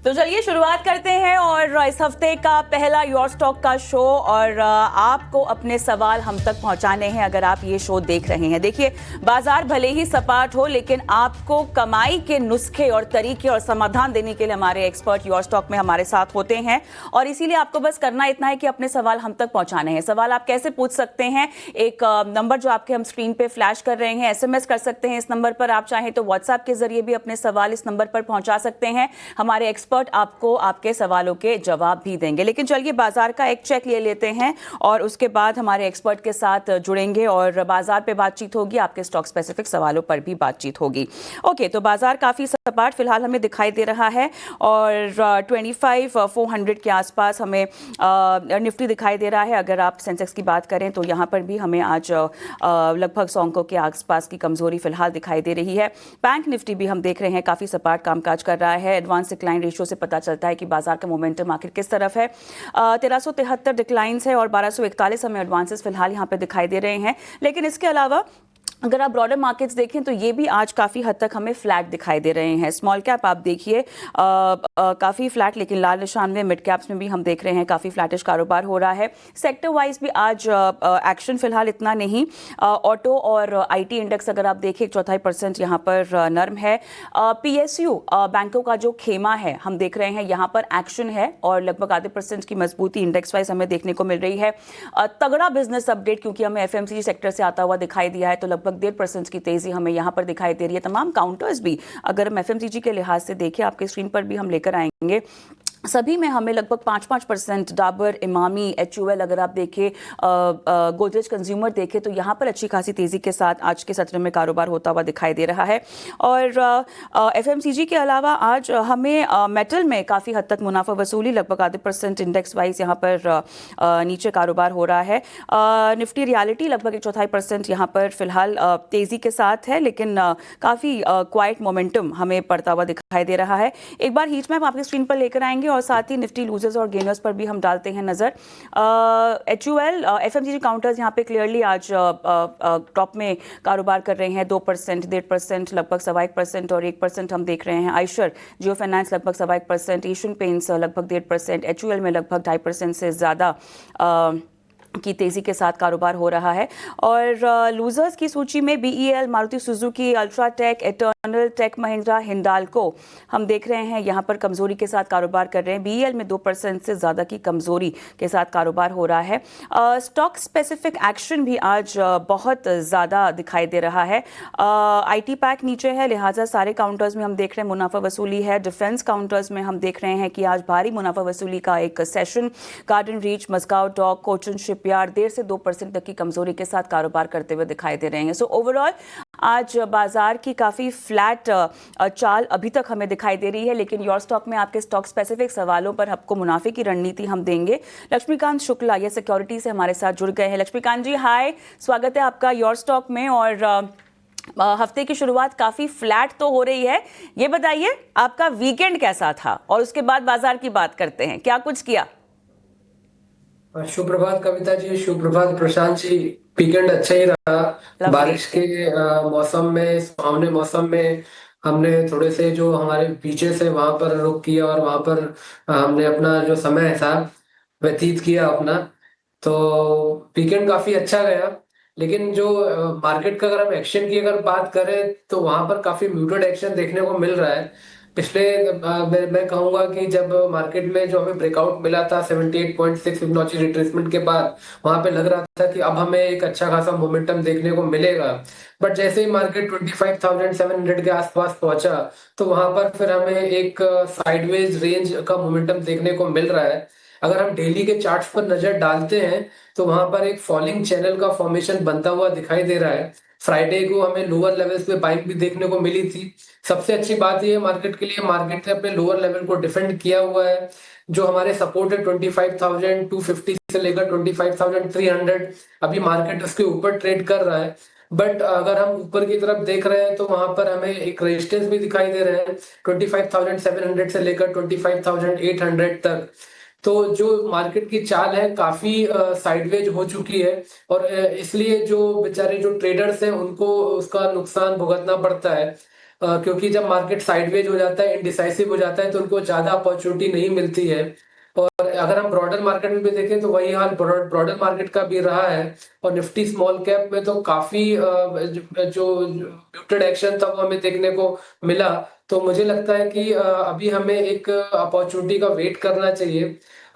तो चलिए शुरुआत करते हैं और इस हफ्ते का पहला योर स्टॉक का शो और आपको अपने सवाल हम तक पहुंचाने हैं अगर आप ये शो देख रहे हैं। देखिए, बाजार भले ही सपाट हो लेकिन आपको कमाई के नुस्खे और तरीके और समाधान देने के लिए हमारे एक्सपर्ट योर स्टॉक में हमारे साथ होते हैं और इसीलिए आपको बस करना इतना है कि अपने सवाल हम तक पहुंचाने हैं। सवाल आप कैसे पूछ सकते हैं? एक नंबर जो आपके हम स्क्रीन पे फ्लैश कर रहे हैं, SMS कर सकते हैं इस नंबर पर। आप चाहें तो व्हाट्सएप के जरिए भी अपने सवाल इस नंबर पर पहुंचा सकते हैं। हमारे एक्सपर्ट आपको आपके सवालों के जवाब भी देंगे। लेकिन चलिए बाजार का एक चेक ले लेते हैं और उसके बाद हमारे एक्सपर्ट के साथ जुड़ेंगे और बाजार पे बातचीत होगी, आपके स्टॉक स्पेसिफिक सवालों पर भी बातचीत होगी। ओके, तो बाजार काफी सपाट फिलहाल हमें दिखाई दे रहा है और 25,400 के आसपास हमें निफ्टी दिखाई दे रहा है। अगर आप सेंसेक्स की बात करें तो यहाँ पर भी हमें आज लगभग 100 अंकों के आसपास की कमजोरी फिलहाल दिखाई दे रही है। बैंक निफ्टी भी हम देख रहे हैं काफी सपाट कामकाज कर रहा है। एडवांस डिक्लाइन रेशियो से पता चलता है कि बाजार का मोमेंटम आखिर किस तरफ है। 1373 डिक्लाइंस है और 1241 हमें एडवांसेस फिलहाल यहाँ पे दिखाई दे रहे हैं। लेकिन इसके अलावा अगर आप ब्रॉडर मार्केट्स देखें तो ये भी आज काफ़ी हद तक हमें फ्लैट दिखाई दे रहे हैं। स्मॉल कैप आप देखिए काफ़ी फ्लैट, लेकिन लाल निशान में मिड कैप्स में भी हम देख रहे हैं काफ़ी फ्लैटिश कारोबार हो रहा है। सेक्टर वाइज भी आज एक्शन फिलहाल इतना नहीं। ऑटो और IT इंडेक्स अगर आप देखें 1/4% यहाँ पर नर्म है। PSU बैंकों का जो खेमा है हम देख रहे हैं यहाँ पर एक्शन है और लगभग आधे % की मजबूती इंडेक्स वाइज हमें देखने को मिल रही है। तगड़ा बिजनेस अपडेट क्योंकि हमें FMCG सेक्टर से आता हुआ दिखाई दिया है तो लगभग 1.5% की तेजी हमें यहां पर दिखाई दे रही है। तमाम काउंटर्स भी अगर हम FMCG के लिहाज से देखें, आपके स्क्रीन पर भी हम लेकर आएंगे, सभी में हमें लगभग 5% डाबर, इमामी, HUL अगर आप देखें, गोदरेज कंज्यूमर देखें तो यहाँ पर अच्छी खासी तेजी के साथ आज के सत्र में कारोबार होता हुआ दिखाई दे रहा है। और FMCG के अलावा आज हमें मेटल में काफ़ी हद तक मुनाफा वसूली, लगभग आधे % इंडेक्स वाइज यहाँ पर नीचे कारोबार हो रहा है। निफ्टी रियलिटी लगभग 1/4% यहाँ पर फिलहाल तेजी के साथ है, लेकिन काफ़ी क्वाइट मोमेंटम हमें पड़ता हुआ दिखाई दे रहा है। एक बार हीट मैप आपके स्क्रीन पर लेकर आएंगे और साथ ही निफ्टी लूजर्स और गेनर्स पर भी हम डालते हैं नजर। HUL FMCG काउंटर्स यहाँ पे क्लियरली आज टॉप में कारोबार कर रहे हैं। 2%, 1.5%, लगभग 1.25% और 1% हम देख रहे हैं। आइशर, जियो फाइनेंस लगभग 1.25%, एशियन पेंट्स लगभग 1.5%, HUL में लगभग 2.5% से ज़्यादा की तेजी के साथ कारोबार हो रहा है। और लूजर्स की सूची में BEL, Maruti Suzuki, UltraTech, Eternal, Tech Mahindra, Hindalco हम देख रहे हैं यहाँ पर कमजोरी के साथ कारोबार कर रहे हैं। BEL में 2% से ज़्यादा की कमजोरी के साथ कारोबार हो रहा है। स्टॉक स्पेसिफिक एक्शन भी आज बहुत ज़्यादा दिखाई दे रहा है। IT पैक नीचे है, लिहाजा सारे काउंटर्स में हम देख रहे हैं मुनाफा वसूली है। डिफेंस काउंटर्स में हम देख रहे हैं कि आज भारी मुनाफा वसूली का एक सेशन। Garden reach, Mazagon dock, Cochin shipyard 1.5 से 2% तक की कमजोरी के साथ कारोबार करते हुए दिखाई दे रहे हैं। सो ओवरऑल आज बाजार की काफी फ्लैट चाल अभी तक हमें दिखाई दे रही है, लेकिन योर स्टॉक में आपके स्टॉक स्पेसिफिक सवालों पर आपको मुनाफे की रणनीति हम देंगे। लक्ष्मीकांत शुक्ला ये सिक्योरिटी से हमारे साथ जुड़ गए हैं। लक्ष्मीकांत जी हाय, स्वागत है आपका योर स्टॉक में। और हफ्ते की शुरुआत काफी फ्लैट तो हो रही है, ये बताइए आपका वीकेंड कैसा था और उसके बाद बाजार की बात करते हैं, क्या कुछ किया? सुप्रभात कविता जी, सुप्रभात प्रशांत जी। वीकेंड अच्छा ही रहा। बारिश के मौसम में, सुहावने मौसम में हमने थोड़े से जो हमारे बीचेस है वहां पर रुक किया और वहां पर हमने अपना जो समय था व्यतीत किया अपना। तो वीकेंड काफी अच्छा गया। लेकिन जो मार्केट का अगर हम एक्शन की अगर बात करें तो वहां पर काफी म्यूटेड एक्शन देखने को मिल रहा है। पिछले मैं कहूंगा कि जब मार्केट में जो हमें ब्रेकआउट मिला था 78.6 फिबोनाची रिट्रेसमेंट के बाद, वहां पे लग रहा था कि अब हमें एक अच्छा खासा मोमेंटम देखने को मिलेगा। बट जैसे ही मार्केट 25,700 के आसपास पहुंचा तो वहां पर फिर हमें एक साइडवेज रेंज का मोमेंटम देखने को मिल रहा है। अगर हम डेली के चार्ट्स पर नजर डालते हैं तो वहां पर एक फॉलिंग चैनल का फॉर्मेशन बनता हुआ दिखाई दे रहा है। फ्राइडे को हमें लोअर लेवल्स पे बाइंग भी देखने को मिली थी। सबसे अच्छी बात यह है मार्केट के लिए, मार्केट ने अपने लोअर लेवल को डिफेंड किया हुआ है। जो हमारे सपोर्ट है 25,250 से लेकर 25,300, अभी मार्केट उसके ऊपर ट्रेड कर रहा है। बट अगर हम ऊपर की तरफ देख रहे हैं तो वहां पर हमें एक रेजिस्टेंस भी दिखाई दे रहे हैं 25,700 से लेकर 25,800 तक। तो जो मार्केट की चाल है काफी साइडवेज हो चुकी है और इसलिए जो बेचारे जो ट्रेडर्स हैं उनको उसका नुकसान भुगतना पड़ता है। क्योंकि जब मार्केट साइडवेज हो जाता है, इनडिसाइसिव हो जाता है, तो उनको ज्यादा अपॉर्चुनिटी नहीं मिलती है। और अगर हम ब्रॉडर मार्केट में भी देखें तो वही हाल ब्रॉडर मार्केट का भी रहा है। और निफ्टी स्मॉल कैप में तो काफी जो म्यूटेड एक्शन था वो हमें देखने को मिला। तो मुझे लगता है कि अभी हमें एक अपॉर्चुनिटी का वेट करना चाहिए।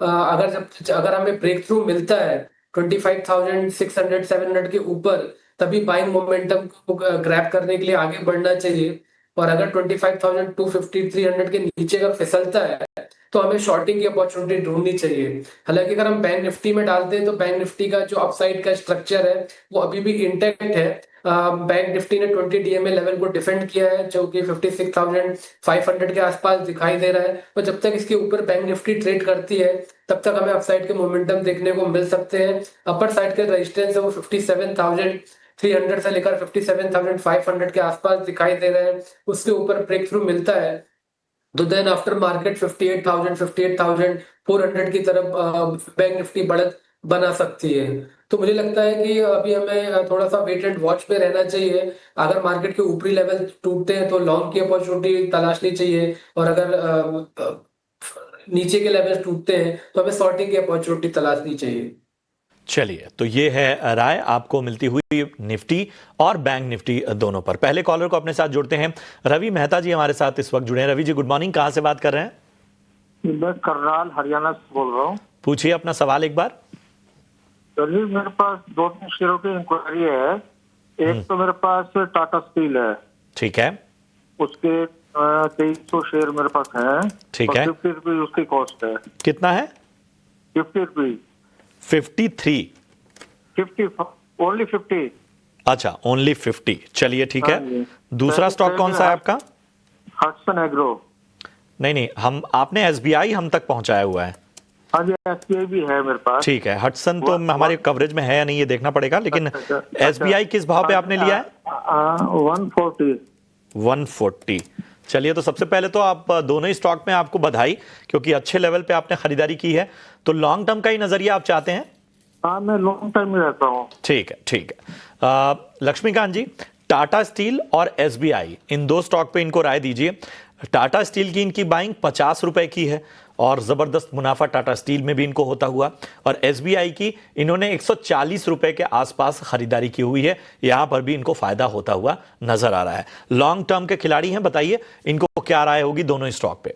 अगर हमें ब्रेक थ्रू मिलता है 25,600 700 के ऊपर, तभी बाइंग मोमेंटम को ग्रैब करने के लिए आगे बढ़ना चाहिए। और अगर 25,250 300 के नीचे अगर फिसलता है तो हमें शॉर्टिंग की अपॉर्चुनिटी ढूंढनी चाहिए। हालांकि अगर हम बैंक निफ्टी में डालते हैं तो बैंक निफ्टी का जो अपसाइड का स्ट्रक्चर है वो अभी भी इंटेक्ट है। बैंक निफ्टी ने 20 डीएमए लेवल को डिफेंड किया है, जो कि 56,500 के आसपास दिखाई दे रहा है। और जब तक इसके ऊपर बैंक निफ्टी ट्रेड करती है तब तक हमें अपसाइड के मोमेंटम देखने को मिल सकते हैं। अपर साइड के रेजिस्टेंस है वो 57,300 से लेकर 57,500 के आसपास दिखाई दे रहे हैं। उसके ऊपर ब्रेक थ्रू मिलता है तो देन आफ्टर मार्केट 58,000 58,400 की तरफ बैंक निफ्टी बढ़त बना सकती है। तो मुझे लगता है कि अभी हमें थोड़ा सा वेट एंड वॉच पे रहना चाहिए। अगर मार्केट के ऊपरी लेवल टूटते हैं तो लॉन्ग की अपॉर्चुनिटी तलाशनी चाहिए, और अगर नीचे के लेवल टूटते हैं तो हमें शॉर्टिंग की अपॉर्चुनिटी तलाशनी चाहिए। चलिए, तो ये है राय आपको मिलती हुई निफ्टी और बैंक निफ्टी दोनों पर। पहले कॉलर को अपने साथ जोड़ते हैं। रवि मेहता जी हमारे साथ इस वक्त जुड़े हैं। रवि जी गुड मॉर्निंग, कहां से बात कर रहे हैं? मैं करनाल हरियाणा से बोल रहा हूँ। पूछिए अपना सवाल एक बार। चलिए, मेरे पास 2-3 शेयरों की इंक्वायरी है। एक तो मेरे पास टाटा स्टील है, ठीक है। उसके 2300 शेयर मेरे पास हैं। ठीक है। 50 रुपये उसकी कॉस्ट है। कितना है? 50 रुपये। 53? 50, ओनली 50। अच्छा, ओनली 50। चलिए ठीक है। हाँ जी। दूसरा स्टॉक कौन सा है आपका? हटसन एग्रो। नहीं, हम आपने एसबीआई हम तक पहुंचाया हुआ है। हाँ जी, एसबीआई भी है मेरे पास। ठीक है, हटसन तो हमारे कवरेज में है या नहीं ये देखना पड़ेगा, लेकिन एसबीआई किस भाव पे आपने लिया है? 140। 140। चलिए, तो सबसे पहले तो आप दोनों ही स्टॉक में आपको बधाई, क्योंकि अच्छे लेवल पे आपने खरीदारी की है। तो लॉन्ग टर्म का ही नजरिया आप चाहते हैं? हाँ, मैं लॉन्ग टाइम में रहता हूँ। ठीक है, ठीक है। लक्ष्मीकांत जी, टाटा स्टील और एसबीआई, इन दो स्टॉक पे इनको राय दीजिए। टाटा स्टील की इनकी बाइंग 50 रुपए की है और जबरदस्त मुनाफा टाटा स्टील में भी इनको होता हुआ, और एसबीआई की इन्होंने 140 रुपए के आसपास खरीदारी की हुई है। यहां पर भी इनको फायदा होता हुआ नजर आ रहा है। लॉन्ग टर्म के खिलाड़ी हैं, बताइए इनको क्या राय होगी दोनों ही स्टॉक पे?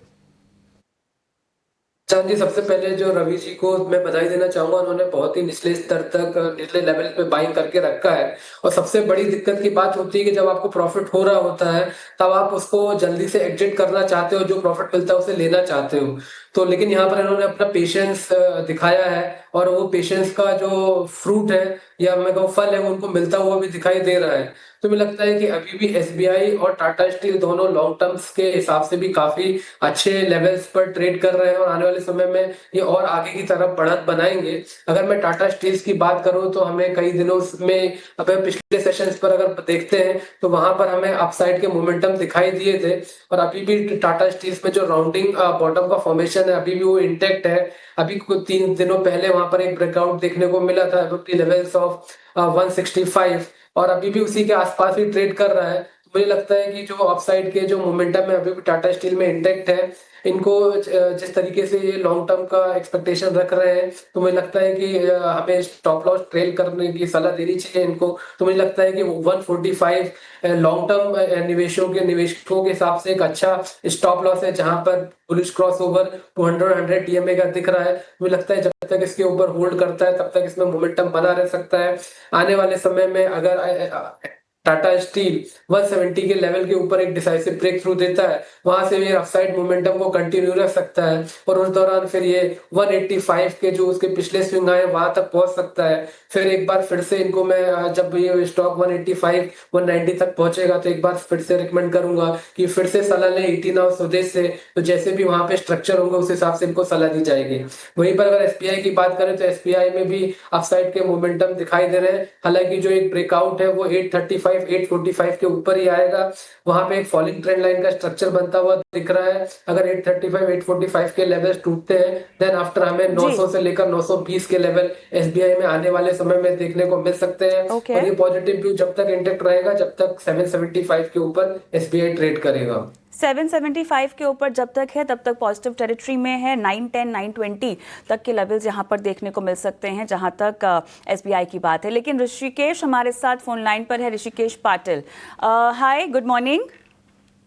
चांद जी, सबसे पहले जो रवि जी को मैं बधाई देना चाहूंगा, उन्होंने बहुत ही निचले स्तर तक निचले लेवल पे बाइंग करके रखा है। और सबसे बड़ी दिक्कत की बात होती है कि जब आपको प्रॉफिट हो रहा होता है तब आप उसको जल्दी से एग्जिट करना चाहते हो, जो प्रॉफिट मिलता है उसे लेना चाहते हो। तो लेकिन यहाँ पर इन्होंने अपना पेशेंस दिखाया है, और वो पेशेंस का जो फ्रूट है या मैं कहूँ फल है वो उनको मिलता हुआ भी दिखाई दे रहा है। तो मुझे लगता है कि अभी भी एसबीआई और टाटा स्टील दोनों लॉन्ग टर्म्स के हिसाब से भी काफी अच्छे लेवल्स पर ट्रेड कर रहे हैं, और आने वाले समय में ये और आगे की तरफ बढ़त बनाएंगे। अगर मैं टाटा स्टील्स की बात करूं तो हमें कई दिनों में, अगर पिछले सेशंस पर अगर देखते हैं तो वहां पर हमें अपसाइड के मोमेंटम दिखाई दिए थे, और अभी भी टाटा स्टील्स में जो राउंडिंग बॉटम का फॉर्मेशन है अभी भी वो इंटेक्ट है। अभी कुछ 3 दिनों पहले वहां पर एक ब्रेकआउट देखने को मिला था 50 लेवल्स ऑफ 165, और अभी भी उसी के आसपास ही ट्रेड कर रहा है। तो मुझे लगता है कि जो अपसाइड के जो मोमेंटम है अभी भी टाटा स्टील में इंटेक्ट है। इनको जिस तरीके से ये लॉन्ग टर्म का एक्सपेक्टेशन रख रहे हैं, तो मुझे लगता है कि हमें स्टॉप लॉस ट्रेल करने की सलाह देनी चाहिए इनको। तो मुझे लगता है कि 145 लॉन्ग टर्म निवेशकों के हिसाब से एक अच्छा स्टॉप लॉस है, जहां पर बुलिश क्रॉस ओवर 200 डीएमए का दिख रहा है। मुझे लगता है जब तक इसके ऊपर होल्ड करता है तब तक इसमें मोमेंटम बना रह सकता है। आने वाले समय में अगर टाटा स्टील 170 के लेवल के ऊपर एक डिसाइसिव ब्रेक थ्रू देता है, वहां से ये अपसाइड मोमेंटम को कंटिन्यू रख सकता है, और उस दौरान फिर ये 185 के जो उसके पिछले स्विंग आए वहां तक पहुंच सकता है। फिर एक बार फिर से इनको मैं, जब ये स्टॉक 185 190 तक पहुंचेगा तो एक बार फिर से रिकमेंड करूंगा कि फिर से सलाह लें 18 स्वदेश से। तो जैसे भी वहां पे स्ट्रक्चर होंगे उस हिसाब से इनको सलाह दी जाएगी। वहीं पर अगर एसबीआई की बात करें तो एसबीआई में भी अपसाइड के मोमेंटम दिखाई दे रहे हैं। हालांकि जो एक ब्रेकआउट है वो 835 835 845 के ऊपर ही आएगा। वहां पे एक फॉलिंग ट्रेंड लाइन का स्ट्रक्चर बनता हुआ दिख रहा है। अगर 835 845 के लेवल्स टूटते हैं देन आफ्टर हमें 900 से लेकर 920 के लेवल एसबीआई में आने वाले समय में देखने को मिल सकते हैं। Okay. और ये पॉजिटिव व्यू जब तक इंटेक्ट रहेगा जब तक 775 के ऊपर एसबीआई ट्रेड करेगा। 775 के ऊपर जब तक है तब तक पॉजिटिव टेरिटरी में है। 910 920 तक के लेवल्स यहाँ पर देखने को मिल सकते हैं जहाँ तक एसबीआई की बात है। लेकिन ऋषिकेश हमारे साथ फोन लाइन पर है, Rishikesh Patil. Hi, good morning.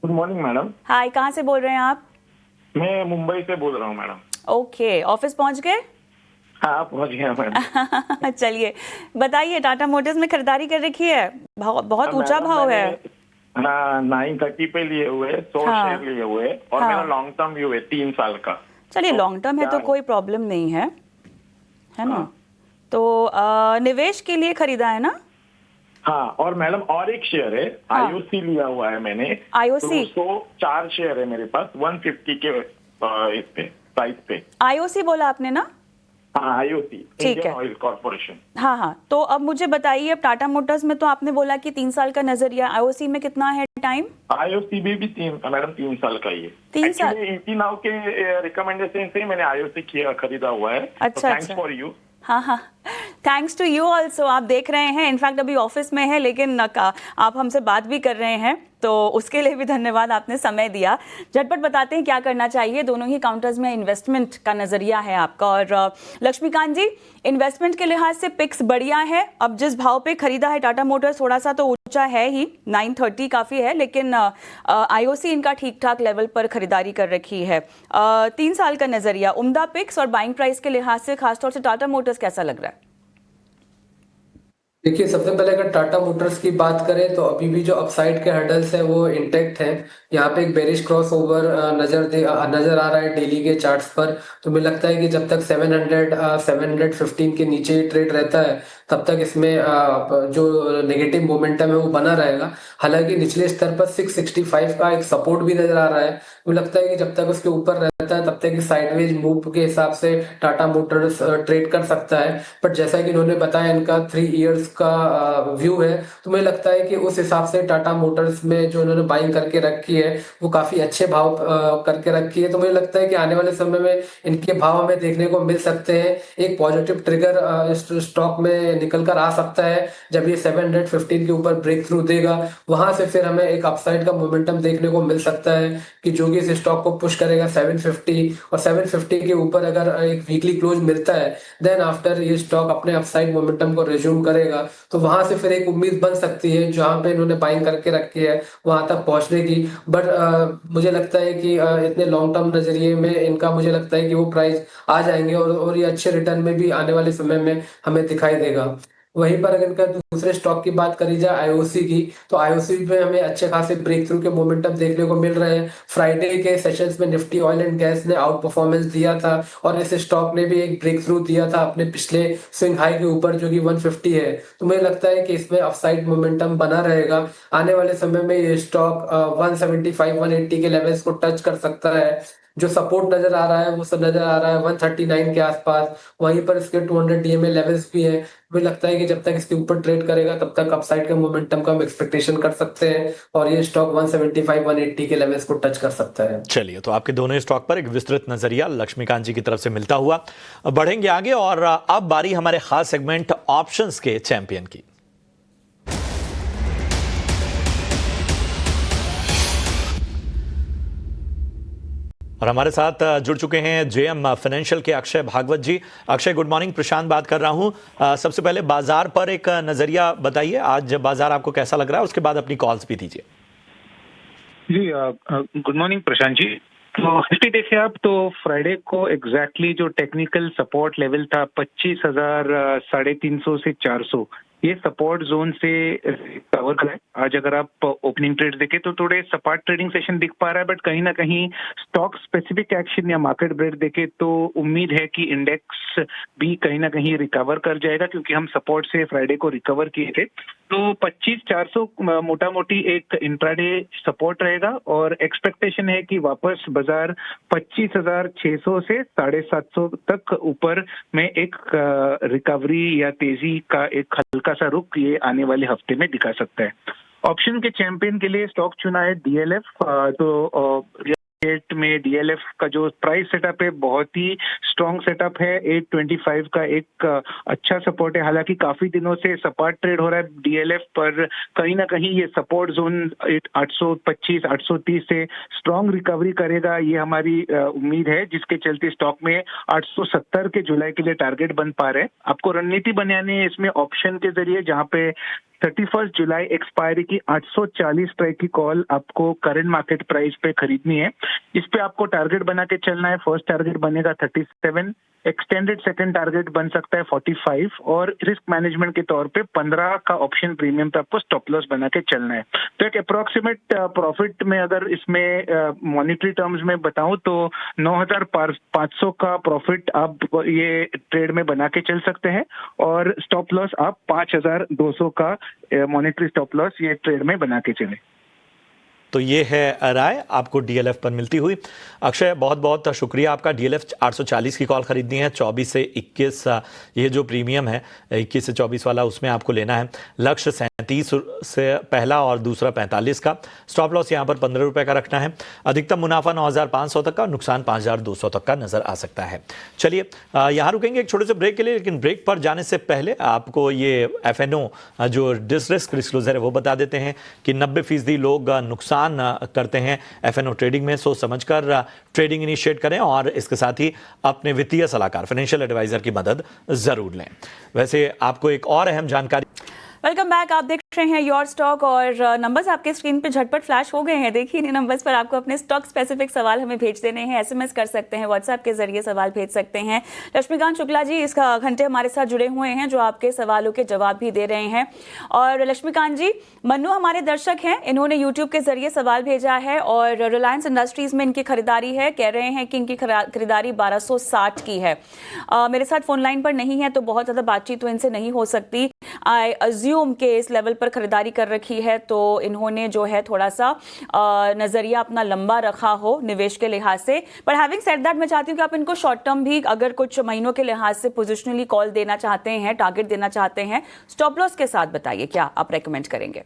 Good morning madam. Hi, कहाँ से बोल रहे हैं आप? मैं मुंबई से बोल रहा हूँ मैडम। ओके, ऑफिस पहुँच गए? हाँ, पहुँच गया मैडम। चलिए बताइए, टाटा मोटर्स में खरीदारी कर रखी है? बहुत ऊंचा भाव है। 930 पे लिए हुए 100 शेयर लिए हुए और मेरा लॉन्ग टर्म व्यू है 3 साल का। चलिए, लॉन्ग टर्म है तो कोई प्रॉब्लम नहीं है, है ना? तो निवेश के लिए खरीदा है ना? हाँ, और मैडम और एक शेयर है, आईओसी लिया हुआ है मैंने। आईओसी? तो 4 शेयर है मेरे पास 150 के इस पे प्राइस पे। आईओसी बोला आपने ना? हाँ, आईओसी, इंडियन ऑयल कॉर्पोरेशन। हाँ हाँ, तो अब मुझे बताइए, अब टाटा मोटर्स में तो आपने बोला कि 3 साल का नजरिया, आईओसी में कितना है टाइम? आईओसी भी 3 साल का ही है। 3 साल? इसी नाउ के रिकमेंडेशन से मैंने आईओसी खरीदा हुआ है। अच्छा, थैंक्स फॉर यू। हाँ हाँ, थैंक्स टू यू ऑल्सो। आप देख रहे हैं, इनफैक्ट अभी ऑफिस में है लेकिन आप हमसे बात भी कर रहे हैं, तो उसके लिए भी धन्यवाद, आपने समय दिया। झटपट बताते हैं क्या करना चाहिए। दोनों ही काउंटर्स में इन्वेस्टमेंट का नजरिया है आपका। और लक्ष्मीकांत जी, इन्वेस्टमेंट के लिहाज से पिक्स बढ़िया है। अब जिस भाव पे खरीदा है टाटा मोटर्स, थोड़ा सा तो ऊंचा है ही, 930 काफी है, लेकिन आईओसी इनका ठीक ठाक लेवल पर खरीदारी कर रखी है। 3 साल का नजरिया, उम्दा पिक्स और बाइंग प्राइस के लिहाज से खासतौर से टाटा मोटर्स कैसा लग रहा है? देखिए, सबसे पहले अगर टाटा मोटर्स की बात करें तो अभी भी जो अपसाइड के हर्डल्स है वो इंटेक्ट हैं। यहाँ पे एक बेरिश क्रॉस ओवर नजर आ रहा है डेली के चार्ट्स पर। तो मुझे लगता है कि जब तक 715 के नीचे ही ट्रेड रहता है तब तक इसमें जो नेगेटिव मोमेंटम है वो बना रहेगा। हालांकि निचले स्तर पर 665 का एक सपोर्ट भी नजर आ रहा है। मुझे लगता है कि जब तक उसके ऊपर रहता है तब तक इस साइडवेज मूव के हिसाब से टाटा मोटर्स ट्रेड कर सकता है। बट जैसा कि इन्होंने बताया, इनका 3 इयर्स का व्यू है, तो मुझे लगता है कि उस हिसाब से टाटा मोटर्स में जो इन्होंने बाइंग करके रखी है वो काफी अच्छे भाव करके रखी है। तो मुझे लगता है कि आने वाले समय में इनके भाव हमें देखने को मिल सकते हैं। एक पॉजिटिव ट्रिगर स्टॉक में निकल कर आ सकता है जब ये 715 के ऊपर ब्रेक थ्रू देगा। वहां से फिर हमें एक अपसाइड का मोमेंटम देखने को मिल सकता है कि जो कि इस स्टॉक को पुश करेगा 750, और 750 के ऊपर अगर एक वीकली क्लोज मिलता है देन आफ्टर ये स्टॉक अपने अपसाइड मोमेंटम को रिज्यूम करेगा। तो वहां से फिर एक उम्मीद बन सकती है जहां पे इन्होंने बाइंग करके रखी है वहां तक पहुंचने की। बट मुझे लगता है कि इतने लॉन्ग टर्म नजरिए में इनका मुझे लगता है कि वो प्राइस आ जाएंगे और ये अच्छे रिटर्न में भी आने वाले समय में हमें दिखाई देगा। वहीं पर अगर इनका दूसरे स्टॉक की बात करी जाए आईओसी की, तो आईओसी में हमें अच्छे खासे ब्रेक थ्रू के मोमेंटम देखने को मिल रहे हैं। फ्राइडे के सेशंस में निफ्टी ऑयल एंड गैस ने आउट परफॉर्मेंस दिया था और इस स्टॉक ने भी एक ब्रेक थ्रू दिया था अपने पिछले स्विंग हाई के ऊपर जो कि 150 है। तो मुझे लगता है कि इसमें अपसाइड मोमेंटम बना रहेगा। आने वाले समय में ये स्टॉक 175 180 के लेवल्स को टच कर सकता है। जो सपोर्ट नजर आ रहा है वो सब नजर आ रहा है 139 के आसपास। वहीं पर इसके 200 डीएमए लेवल्स भी है। मुझे लगता है कि जब तक इसके ऊपर ट्रेड करेगा तब तक अपसाइड के मोमेंटम का हम एक्सपेक्टेशन कर सकते हैं और ये स्टॉक 175 180 के लेवल्स को टच कर सकता है। चलिए, तो आपके दोनों स्टॉक पर एक विस्तृत नजरिया लक्ष्मीकांत जी की तरफ से मिलता हुआ बढ़ेंगे आगे। और अब बारी हमारे खास सेगमेंट ऑप्शंस के चैंपियन की। और हमारे साथ जुड़ चुके हैं जेएम फाइनेंशियल के अक्षय भागवत जी। Akshay, good morning. प्रशांत बात कर रहा हूं। सबसे पहले बाजार पर एक नजरिया बताइए, आज बाजार आपको कैसा लग रहा है, उसके बाद अपनी कॉल्स भी दीजिए। जी, गुड मॉर्निंग प्रशांत जी। तो हिस्ट्री देखिए आप, तो फ्राइडे को एग्जैक्टली जो टेक्निकल सपोर्ट लेवल था 25,350 से 400, ये सपोर्ट जोन से कवर करा है। आज अगर आप ओपनिंग ट्रेड देखें तो थोड़े सपाट ट्रेडिंग सेशन दिख पा रहा है, बट कहीं ना कहीं स्टॉक स्पेसिफिक एक्शन या मार्केट ब्रेड देखे तो उम्मीद है कि इंडेक्स भी कहीं ना कहीं रिकवर कर जाएगा, क्योंकि हम सपोर्ट से फ्राइडे को रिकवर किए थे। तो 25,400 मोटा मोटी एक इंट्राडे सपोर्ट रहेगा और एक्सपेक्टेशन है कि वापस बाजार 25,600 से 750 तक ऊपर में एक रिकवरी या तेजी का एक हल्का हल्का सा रुक ये आने वाले हफ्ते में दिखा सकता है। ऑप्शन के चैंपियन के लिए स्टॉक चुना है डीएलएफ। तो रेट में डीएलएफ का जो प्राइस सेटअप है बहुत ही स्ट्रॉन्ग सेटअप है। 825 का एक अच्छा सपोर्ट है। हालांकि काफी दिनों से सपाट ट्रेड हो रहा है डीएलएफ, पर कहीं ना कहीं ये सपोर्ट जोन 825 830 से स्ट्रॉन्ग रिकवरी करेगा, ये हमारी उम्मीद है, जिसके चलते स्टॉक में 870 के जुलाई के लिए टारगेट बन पा रहे हैं। आपको रणनीति बनानी है इसमें ऑप्शन के जरिए, जहां पे 31 जुलाई एक्सपायरी की 840 स्ट्राइक की कॉल आपको करंट मार्केट प्राइस पे खरीदनी है। इस पे आपको टारगेट बना के चलना है। फर्स्ट टारगेट बनेगा 37, एक्सटेंडेड सेकंड टारगेट बन सकता है 45, और रिस्क मैनेजमेंट के तौर पे 15 का ऑप्शन प्रीमियम पे आपको स्टॉप लॉस बना के चलना है। तो एक अप्रोक्सीमेट प्रॉफिट में अगर इसमें मॉनिटरी टर्म्स में बताऊं तो 9,500 का प्रॉफिट आप ये ट्रेड में बना के चल सकते हैं, और स्टॉप लॉस आप 5,200 का मॉनिटरी स्टॉप लॉस ये ट्रेड में बना के चले। तो ये है राय आपको डीएलएफ पर मिलती हुई। अक्षय, बहुत बहुत शुक्रिया आपका। डीएलएफ 840 की कॉल खरीदनी है। 24 से 21 ये जो प्रीमियम है 21 से 24 वाला, उसमें आपको लेना है। लक्ष्य 37 से पहला और दूसरा 45 का। स्टॉप लॉस यहाँ पर 15 रुपये का रखना है। अधिकतम मुनाफा 9,500 तक का, नुकसान 5,200 तक का नजर आ सकता है। चलिए यहाँ रुकेंगे एक छोटे से ब्रेक के लिए, लेकिन ब्रेक पर जाने से पहले आपको ये एफएनओ जो डिस्ट्रेस डिस्क्लोजर है वो बता देते हैं कि 90% लोग नुकसान करते हैं एफएनओ ट्रेडिंग में। सोच समझकर ट्रेडिंग इनिशिएट करें और इसके साथ ही अपने वित्तीय सलाहकार, फाइनेंशियल एडवाइजर की मदद जरूर लें। वैसे आपको एक और अहम जानकारी। Welcome back. आप देख रहे हैं योर स्टॉक और नंबर्स आपके स्क्रीन पे झटपट फ्लैश हो गए हैं। देखिए इन नंबर्स पर आपको अपने स्टॉक स्पेसिफिक सवाल हमें भेज देने हैं। एसएमएस कर सकते हैं, व्हाट्सएप के जरिए सवाल भेज सकते हैं। लक्ष्मीकांत शुक्ला जी इस घंटे हमारे साथ जुड़े हुए हैं, जो आपके सवालों के जवाब भी दे रहे हैं। और लक्ष्मीकांत जी, मन्नू हमारे दर्शक हैं, इन्होंने यूट्यूब के जरिए सवाल भेजा है और रिलायंस इंडस्ट्रीज में इनकी खरीदारी है। कह रहे हैं कि इनकी खरीदारी 1260 की है। मेरे साथ फोन लाइन पर नहीं है तो बहुत ज़्यादा बातचीत तो इनसे नहीं हो सकती। आई अज्यूम के इस लेवल पर खरीदारी कर रखी है तो इन्होंने जो है थोड़ा सा नजरिया अपना लंबा रखा हो निवेश के लिहाज से। पर हैविंग सेड दैट, मैं चाहती हूँ कि आप इनको शॉर्ट टर्म भी अगर कुछ महीनों के लिहाज से पोजिशनली कॉल देना चाहते हैं, टारगेट देना चाहते हैं, स्टॉप लॉस के साथ बताइए क्या आप रेकमेंड करेंगे?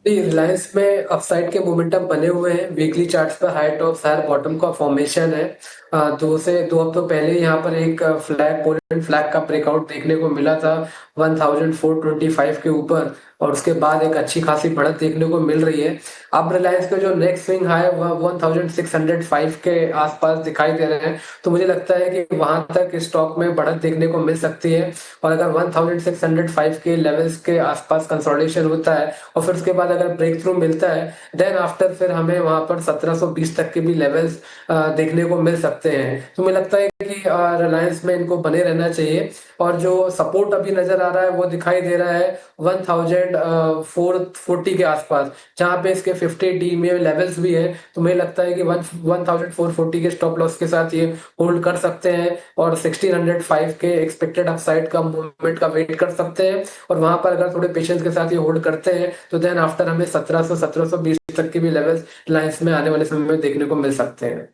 रिलायंस में अपसाइड के मोमेंटम बने हुए हैं। वीकली चार्ट्स पर हाई टॉप्स हायर बॉटम का फॉर्मेशन है। 2 हफ्तों पहले यहाँ पर एक पोलैंड फ्लैग का ब्रेकआउट देखने को मिला था 1425 के ऊपर, और उसके बाद एक अच्छी खासी बढ़त देखने को मिल रही है। अब रिलायंस का जो नेक्स्ट स्विंग हाई वह 1605 के आसपास दिखाई दे रहे हैं, तो मुझे लगता है कि वहां तक स्टॉक में बढ़त देखने को मिल सकती है। और अगर 1605 के लेवल्स के आसपास कंसोलिडेशन होता है और फिर उसके बाद अगर ब्रेक थ्रू मिलता है, देन आफ्टर फिर हमें वहां पर 1720 तक के भी लेवल्स देखने को मिल सकते हैं। तो मुझे लगता है कि रिलायंस में इनको बने रहना चाहिए। और जो सपोर्ट अभी नजर आ रहा है वो दिखाई दे रहा है 1440 के आसपास, जहां पे इसके 50 डी में लेवल्स भी है। तो मुझे लगता है कि 1440 के स्टॉप लॉस के साथ ये होल्ड कर सकते हैं और 1605 के एक्सपेक्टेड अपसाइड का मूवमेंट का वेट कर सकते हैं। और वहां पर अगर थोड़े पेशेंस के साथ ये होल्ड करते हैं तो देन आफ्टर हमें 1720 तक के भी लेवल्स रिलायंस में आने वाले समय में देखने को मिल सकते हैं।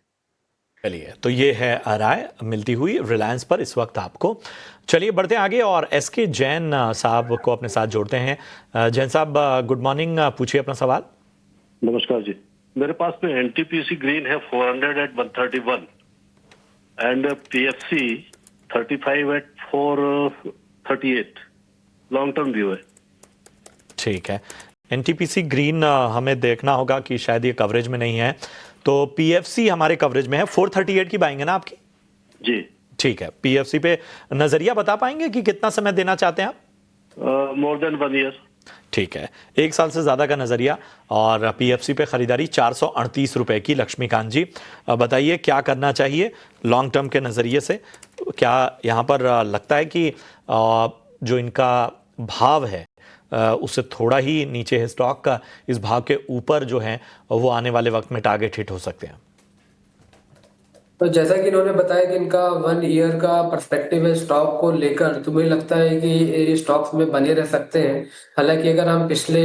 चलिए, तो ये है राय मिलती हुई रिलायंस पर इस वक्त आपको। चलिए बढ़ते आगे और एसके जैन साहब को अपने साथ जोड़ते हैं। जैन साहब गुड मॉर्निंग, पूछिए अपना सवाल। नमस्कार जी, मेरे पास में एनटीपीसी ग्रीन है 400 at 131 and PFC 35 at 438, long term view है। ठीक है, एनटीपीसी ग्रीन हमें देखना होगा कि शायद ये कवरेज में नहीं है, तो पीएफसी हमारे कवरेज में है। 438 की बाइंग है ना आपकी? जी ठीक है, पीएफसी पे नजरिया बता पाएंगे कि कितना समय देना चाहते हैं आप? More than 1 year. ठीक है, 1 साल से ज्यादा का नजरिया और पीएफसी पे खरीदारी 438 रुपए की। लक्ष्मीकांत जी बताइए क्या करना चाहिए लॉन्ग टर्म के नजरिए से? क्या यहाँ पर लगता है कि जो इनका भाव है उससे थोड़ा ही नीचे है स्टॉक का, इस भाव के ऊपर जो है वो आने वाले वक्त में टारगेट हिट हो सकते हैं? तो जैसा कि इन्होंने बताया कि इनका 1 ईयर का पर्सपेक्टिव है स्टॉक को लेकर, तो मुझे लगता है कि ये स्टॉक्स में बने रह सकते हैं। हालांकि अगर हम पिछले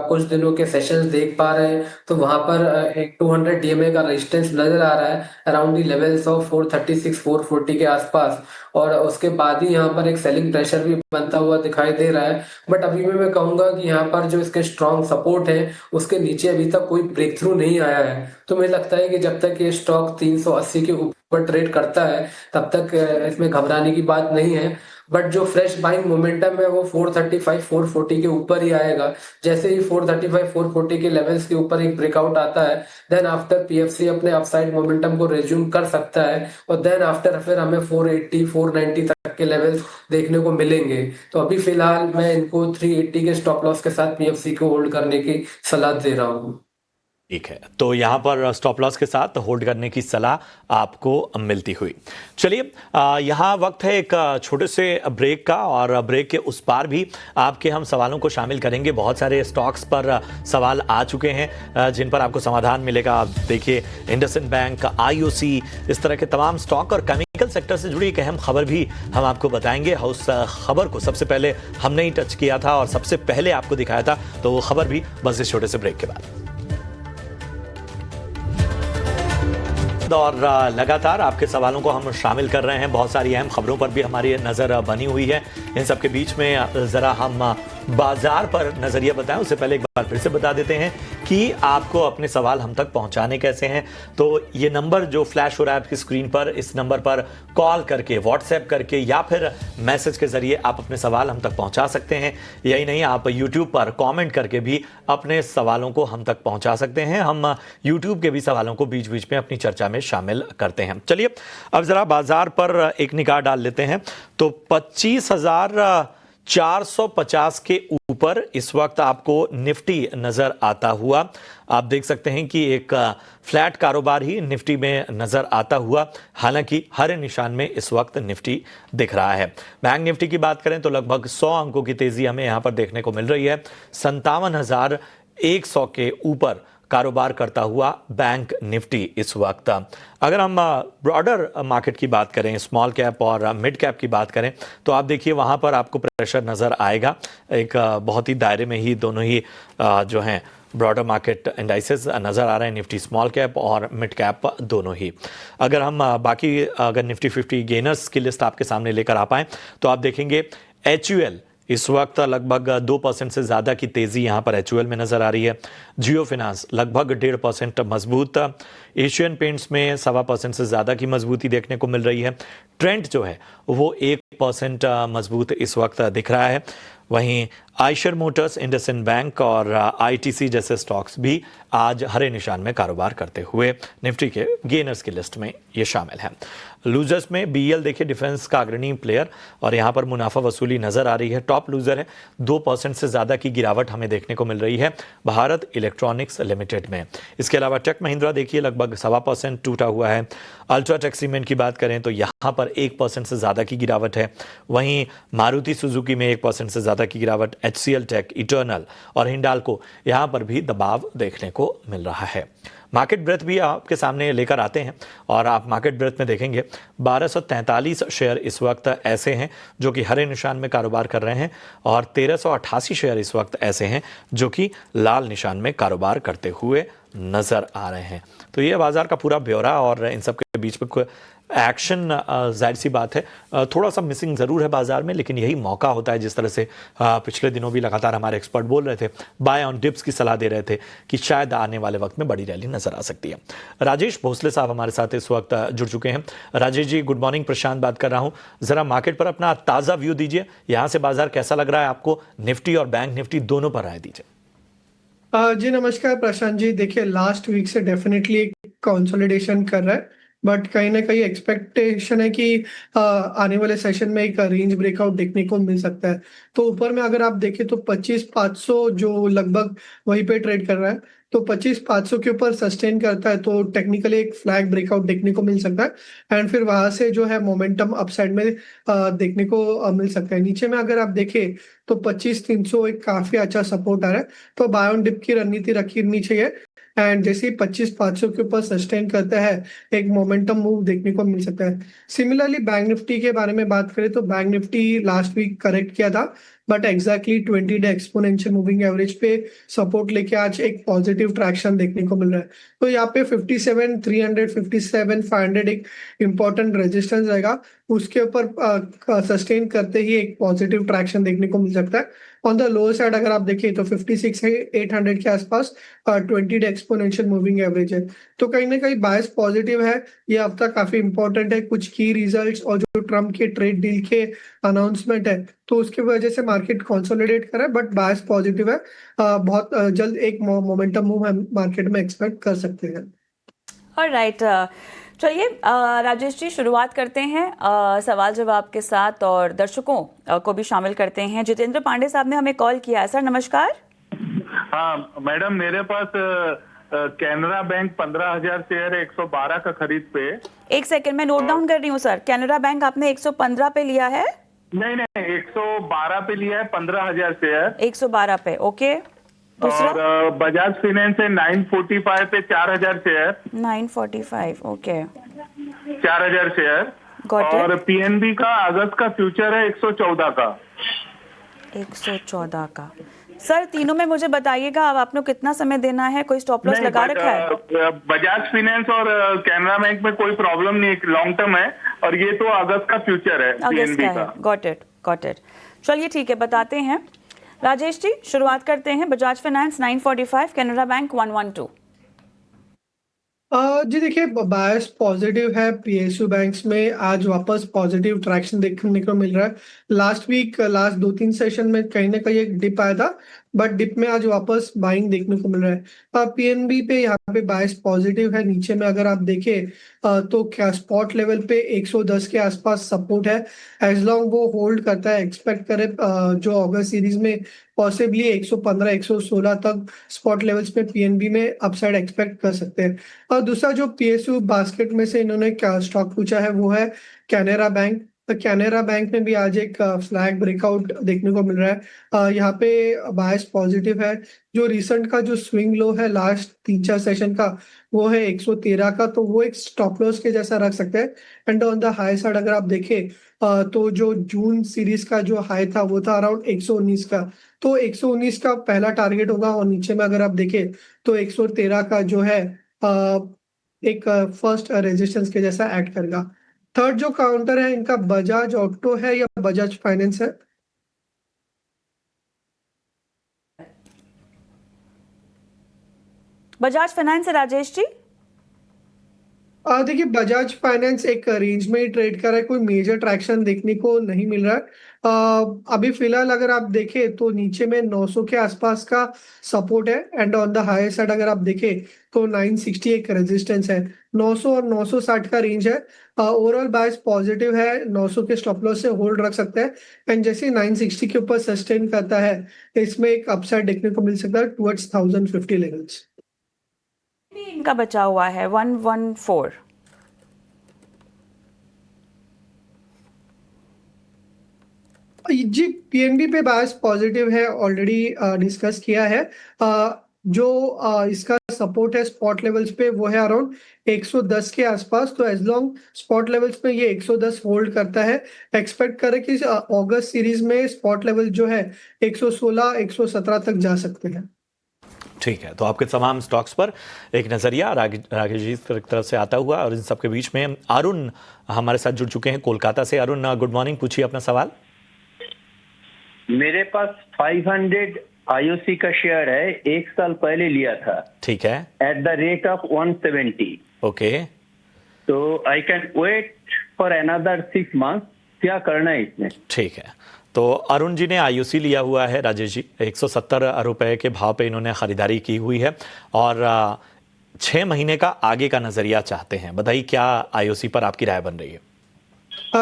कुछ दिनों के सेशंस देख पा रहे हैं तो वहां पर एक 200 डीएमए का रेजिस्टेंस नजर आ रहा है अराउंड दी लेवल्स ऑफ 436 440 के आसपास, और उसके बाद ही यहाँ पर एक सेलिंग प्रेशर भी बनता हुआ दिखाई दे रहा है। बट अभी भी मैं कहूंगा कि यहाँ पर जो इसके स्ट्रॉन्ग सपोर्ट है उसके नीचे अभी तक कोई ब्रेक थ्रू नहीं आया है। तो मुझे लगता है कि जब तक ये स्टॉक 380 के ऊपर ट्रेड करता है तब तक इसमें घबराने की बात नहीं है। बट जो फ्रेश बाइंग मोमेंटम है वो 435 440 के ऊपर ही आएगा। जैसे ही 435 440 के लेवल्स के ऊपर एक ब्रेकआउट आता है देन आफ्टर पीएफसी अपने अपसाइड मोमेंटम को रिज्यूम कर सकता है, और देन आफ्टर फिर हमें 480 490 तक के लेवल्स देखने को मिलेंगे। तो अभी फिलहाल मैं इनको 380 के स्टॉप लॉस के साथ पीएफसी को होल्ड करने की सलाह दे रहा हूँ। ठीक है, तो यहां पर स्टॉप लॉस के साथ होल्ड करने की सलाह आपको मिलती हुई। चलिए, यहां वक्त है एक छोटे से ब्रेक का, और ब्रेक के उस पार भी आपके हम सवालों को शामिल करेंगे। बहुत सारे स्टॉक्स पर सवाल आ चुके हैं जिन पर आपको समाधान मिलेगा। आप देखिए, इंडसइंड बैंक, आईओसी, इस तरह के तमाम स्टॉक और केमिकल सेक्टर से जुड़ी एक अहम खबर भी हम आपको बताएंगे। उस खबर को सबसे पहले हमने ही टच किया था और सबसे पहले आपको दिखाया था, तो वो खबर भी बस इस छोटे से ब्रेक के बाद। और लगातार आपके सवालों को हम शामिल कर रहे हैं। बहुत सारी अहम खबरों पर भी हमारी नज़र बनी हुई है। इन सब के बीच में ज़रा हम बाजार पर नज़रिया बताएं, उससे पहले एक बार फिर से बता देते हैं कि आपको अपने सवाल हम तक पहुंचाने कैसे हैं। तो ये नंबर जो फ्लैश हो रहा है आपकी स्क्रीन पर, इस नंबर पर कॉल करके, व्हाट्सएप करके या फिर मैसेज के ज़रिए आप अपने सवाल हम तक पहुंचा सकते हैं। यही नहीं, आप यूट्यूब पर कॉमेंट करके भी अपने सवालों को हम तक पहुंचा सकते हैं। हम यूट्यूब के भी सवालों को बीच बीच में अपनी चर्चा में शामिल करते हैं। चलिए, अब ज़रा बाजार पर एक निगाह डाल लेते हैं। तो 25,450 के ऊपर इस वक्त आपको निफ्टी नजर आता हुआ आप देख सकते हैं कि एक फ्लैट कारोबार ही निफ्टी में नजर आता हुआ। हालांकि हरे निशान में इस वक्त निफ्टी दिख रहा है। बैंक निफ्टी की बात करें तो लगभग 100 अंकों की तेजी हमें यहां पर देखने को मिल रही है। 57,100 के ऊपर कारोबार करता हुआ बैंक निफ्टी इस वक्त। अगर हम ब्रॉडर मार्केट की बात करें, स्मॉल कैप और मिड कैप की बात करें, तो आप देखिए वहां पर आपको प्रेशर नजर आएगा। एक बहुत ही दायरे में ही दोनों ही जो हैं ब्रॉडर मार्केट इंडाइसेस नज़र आ रहे हैं, निफ्टी स्मॉल कैप और मिड कैप दोनों ही। अगर हम बाकी अगर निफ्टी 50 गेनर्स की लिस्ट आपके सामने लेकर आ पाएँ तो आप देखेंगे HUL इस वक्त लगभग 2% से ज़्यादा की तेज़ी यहाँ पर HUL में नज़र आ रही है। जियो फिनांस लगभग 1.5% मजबूत। एशियन पेंट्स में 1.25% से ज़्यादा की मजबूती देखने को मिल रही है। ट्रेंड जो है वो 1% मजबूत इस वक्त दिख रहा है। वहीं आयशर मोटर्स, इंडसइंड बैंक और ITC जैसे स्टॉक्स भी आज हरे निशान में कारोबार करते हुए निफ्टी के गेनर्स की लिस्ट में ये शामिल हैं। लूजर्स में BEL देखिए, डिफेंस का अग्रणी प्लेयर, और यहाँ पर मुनाफा वसूली नजर आ रही है। टॉप लूजर है, 2% से ज़्यादा की गिरावट हमें देखने को मिल रही है भारत इलेक्ट्रॉनिक्स लिमिटेड में। इसके अलावा टेक महिंद्रा देखिए लगभग 1.25% टूटा हुआ है। अल्ट्राटेक सीमेंट की बात करें तो यहाँ पर 1% से ज़्यादा की गिरावट है। वहीं मारुति सुजुकी में 1% से ज़्यादा की गिरावट। HCL टेक, इटर्नल और हिंडाल्को यहाँ पर भी दबाव देखने को मिल रहा है। मार्केट ब्रेथ भी आपके सामने लेकर आते हैं और आप मार्केट ब्रेथ में देखेंगे 1243 शेयर इस वक्त ऐसे हैं जो कि हरे निशान में कारोबार कर रहे हैं, और 1388 शेयर इस वक्त ऐसे हैं जो कि लाल निशान में कारोबार करते हुए नजर आ रहे हैं। तो ये बाजार का पूरा ब्यौरा, और इन सब के बीच में कोई एक्शन जाहिर सी बात है थोड़ा सा मिसिंग ज़रूर है बाजार में, लेकिन यही मौका होता है। जिस तरह से पिछले दिनों भी लगातार हमारे एक्सपर्ट बोल रहे थे, बाय ऑन डिप्स की सलाह दे रहे थे कि शायद आने वाले वक्त में बड़ी रैली नजर आ सकती है। राजेश भोसले साहब हमारे साथ इस वक्त जुड़ चुके हैं। Rajesh ji, good morning. प्रशांत बात कर रहा हूँ। ज़रा मार्केट पर अपना ताज़ा व्यू दीजिए, यहाँ से बाजार कैसा लग रहा है आपको? निफ्टी और बैंक निफ्टी दोनों पर राय दीजिए। जी नमस्कार प्रशांत जी। देखिए, लास्ट वीक से डेफिनेटली कंसोलिडेशन कर रहा है, बट कहीं ना कहीं एक्सपेक्टेशन है कि आने वाले सेशन में एक रेंज ब्रेकआउट देखने को मिल सकता है। तो ऊपर में अगर आप देखें तो 25,500 जो लगभग वहीं पे ट्रेड कर रहा है, तो 25,500 के ऊपर सस्टेन करता है तो टेक्निकली एक फ्लैग ब्रेकआउट देखने को मिल सकता है, एंड फिर वहां से जो है मोमेंटम अपसाइड में देखने को मिल सकता है। नीचे में अगर आप देखें तो 25,300 एक काफी अच्छा सपोर्ट आ रहा है, तो बाय ऑन डिप की रणनीति रखनी चाहिए, एंड जैसे ही 25,500 के ऊपर सस्टेन करता है एक मोमेंटम मूव देखने को मिल सकता है। सिमिलरली बैंक निफ्टी के बारे में बात करें तो bank Nifty last week correct किया था, बट एग्जैक्टली 20-डे एक्सपोनेंशियल मूविंग एवरेज पे सपोर्ट लेके आज एक पॉजिटिव ट्रैक्शन देखने को मिल रहा है। तो यहाँ पे 57,300, 57,500 एक इंपॉर्टेंट रेजिस्टेंस रहेगा, उसके ऊपर सस्टेन करते ही एक पॉजिटिव ट्रैक्शन देखने को मिल सकता है। ऑन द लोअर साइड अगर आप देखिए तो 56,800 के आसपास 20-डे एक्सपोनेंशियल मूविंग एवरेज है। तो कहीं ना कहीं बायस पॉजिटिव है, ये हफ्ता काफी इंपॉर्टेंट है। कुछ की रिजल्ट्स और जो ट्रम्प के ट्रेड डील के अनाउंसमेंट है तो उसकी वजह से मार्केट कंसोलिडेट कर रहा है, बट बायस पॉजिटिव है। बहुत जल्द एक मोमेंटम मूव हम मार्केट में एक्सपेक्ट कर सकते हैं। ऑलराइट, चलिए राजेश जी शुरुआत करते हैं सवाल जवाब के साथ और दर्शकों को भी शामिल करते हैं। जितेंद्र पांडे साहब ने हमें कॉल किया है। सर नमस्कार। हाँ मैडम, मेरे पास कैनरा बैंक 15,000 शेयर है 112 का खरीद पे। एक सेकंड, मैं नोट डाउन कर रही हूँ सर। कैनरा बैंक आपने 115 पे लिया है? नहीं 112 पे लिया है 15,000 शेयर। 112 पे, ओके। दूसरा? और बजाज फाइनेंस है 945 पे 4,000 share. 945, okay. 4,000 share. Got it. और पीएनबी का अगस्त का फ्यूचर है 114 का। 114 का। सर तीनों में मुझे बताइएगा, अब आपने कितना समय देना है? कोई स्टॉप लॉस लगा रखा है? बजाज फाइनेंस और कैनरा बैंक में कोई प्रॉब्लम नहीं, लॉन्ग टर्म है। और ये तो अगस्त का फ्यूचर है पीएनबी का। Got it. चलिए ठीक है, बताते हैं। राजेश जी शुरुआत करते हैं। Bajaj finance 945, Canara bank 112। जी देखिए, बायस पॉजिटिव है। पीएसयू बैंक्स में आज वापस पॉजिटिव ट्रैक्शन देखने को मिल रहा है। लास्ट 2-3 सेशन में कहीं ना कहीं एक डिप आया था, बट डिप में आज वापस बाइंग देखने को मिल रहा है। पीएनबी पे यहाँ पे बायस पॉजिटिव है। नीचे में अगर आप देखें तो क्या स्पॉट लेवल पे 110 के आसपास सपोर्ट है। एज लॉन्ग वो होल्ड करता है, एक्सपेक्ट करे जो अगस्त सीरीज में पॉसिबली 115, 116 तक स्पॉट लेवल्स पे पीएनबी में अपसाइड एक्सपेक्ट कर सकते हैं। और दूसरा जो पीएसयू बास्केट में से इन्होंने क्या स्टॉक पूछा है वो है कैनरा बैंक। तो कैनरा बैंक में भी आज एक फ्लैग ब्रेकआउट देखने को मिल रहा है। यहाँ पे बायस पॉजिटिव है। जो रिसेंट का जो स्विंग लो है लास्ट 3-4 सेशन का वो है 113 का, तो वो एक स्टॉप लॉस के जैसा रख सकते हैं। And on the high side अगर आप देखें तो जो जून सीरीज का जो हाई था वो था अराउंड 119 का, तो 119 का पहला टारगेट होगा। और नीचे में अगर आप देखें तो 113 का जो है एक फर्स्ट रेजिस्टेंस के जैसा एक्ट करेगा। थर्ड जो काउंटर है इनका बजाज ऑटो है या बजाज फाइनेंस है? बजाज फाइनेंस है राजेश जी। देखिए, बजाज फाइनेंस एक रेंज में ही ट्रेड कर रहा है, कोई मेजर ट्रैक्शन देखने को नहीं मिल रहा है। अभी फिलहाल अगर आप देखें तो नीचे में 900 के आसपास का सपोर्ट है। And on the high side अगर आप देखें तो 960 एक रेजिस्टेंस है। 900 और 960 का रेंज है। ओवरऑल बायस पॉजिटिव है। 900 के स्टॉप लॉस से होल्ड रख सकते हैं। एंड जैसे 960 के ऊपर सस्टेन करता है इसमें एक अपसाइड देखने को मिल सकता है टुवर्ड्स 1050 लेवल्स। इनका बचा हुआ है 114। जी पीएनबी पे बायस पॉजिटिव है, ऑलरेडी डिस्कस किया है। जो इसका सपोर्ट है स्पॉट लेवल्स पे वो है अराउंड 110 के आसपास। तो एज लॉन्ग स्पॉट लेवल्स पे ये 110 होल्ड करता है, एक्सपेक्ट करें कि अगस्त सीरीज में स्पॉट लेवल जो है 116, 117 तक जा सकते हैं। ठीक है, तो आपके तमाम स्टॉक्स पर एक नज़रिया राकेश जी की तरफ से आता हुआ। और इन सबके बीच में अरुण हमारे साथ जुड़ चुके हैं कोलकाता से। अरुण गुड मॉर्निंग, पूछिए अपना सवाल। मेरे पास 500 आईओसी का शेयर है, 1 साल पहले लिया था। ठीक है। At the rate of 170। Okay, तो I can wait for another 6 month. क्या करना है इसमें? ठीक है, तो अरुण जी ने आईओसी लिया हुआ है राजेश जी। 170 रुपए के भाव पे इन्होंने खरीदारी की हुई है और 6 महीने का आगे का नजरिया चाहते हैं। बताइए क्या आईओसी पर आपकी राय बन रही है?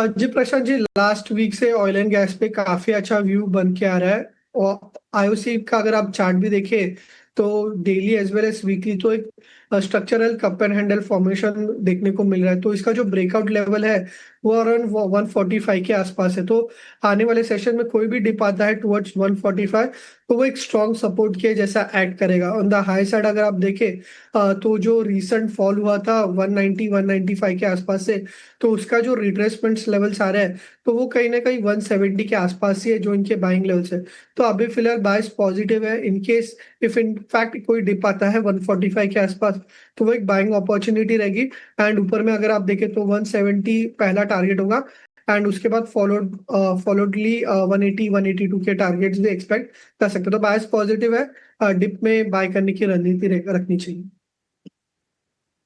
जी प्रशांत जी, लास्ट वीक से ऑयल एंड गैस पे काफी अच्छा व्यू बन के आ रहा है। और आईओसी का अगर आप चार्ट भी देखें तो daily as well as weekly तो एक structural cup and handle formation देखने को मिल रहा है। तो इसका जो ब्रेकआउट लेवल है वो अराउंड 145 के आसपास है। तो आने वाले सेशन में कोई भी डिप आता है टुवर्ड्स 145 तो वो एक स्ट्रॉन्ग सपोर्ट के जैसा एक्ट करेगा। ऑन द हाई साइड अगर आप देखें तो जो रिसेंट फॉल हुआ था 190 195 के आसपास से, तो उसका जो रिट्रेसमेंट्स लेवल्स आ रहे हैं तो वो कहीं ना कहीं 170 के आसपास ही है जो इनके बाइंग लेवल्स है। तो अभी फिलहाल बायस पॉजिटिव है। In case if in fact कोई डिप आता है 145 के आसपास तो वो एक बाइंग अपॉर्चुनिटी रहेगी। एंड ऊपर में अगर आप देखें तो 170 पहला टारगेट होगा एंड उसके बाद फॉलोडली 180 182 के टारगेट्स भी एक्सपेक्ट कर सकते हैं। तो बायस पॉजिटिव है, डिप में बाय करने की रणनीति रखनी चाहिए।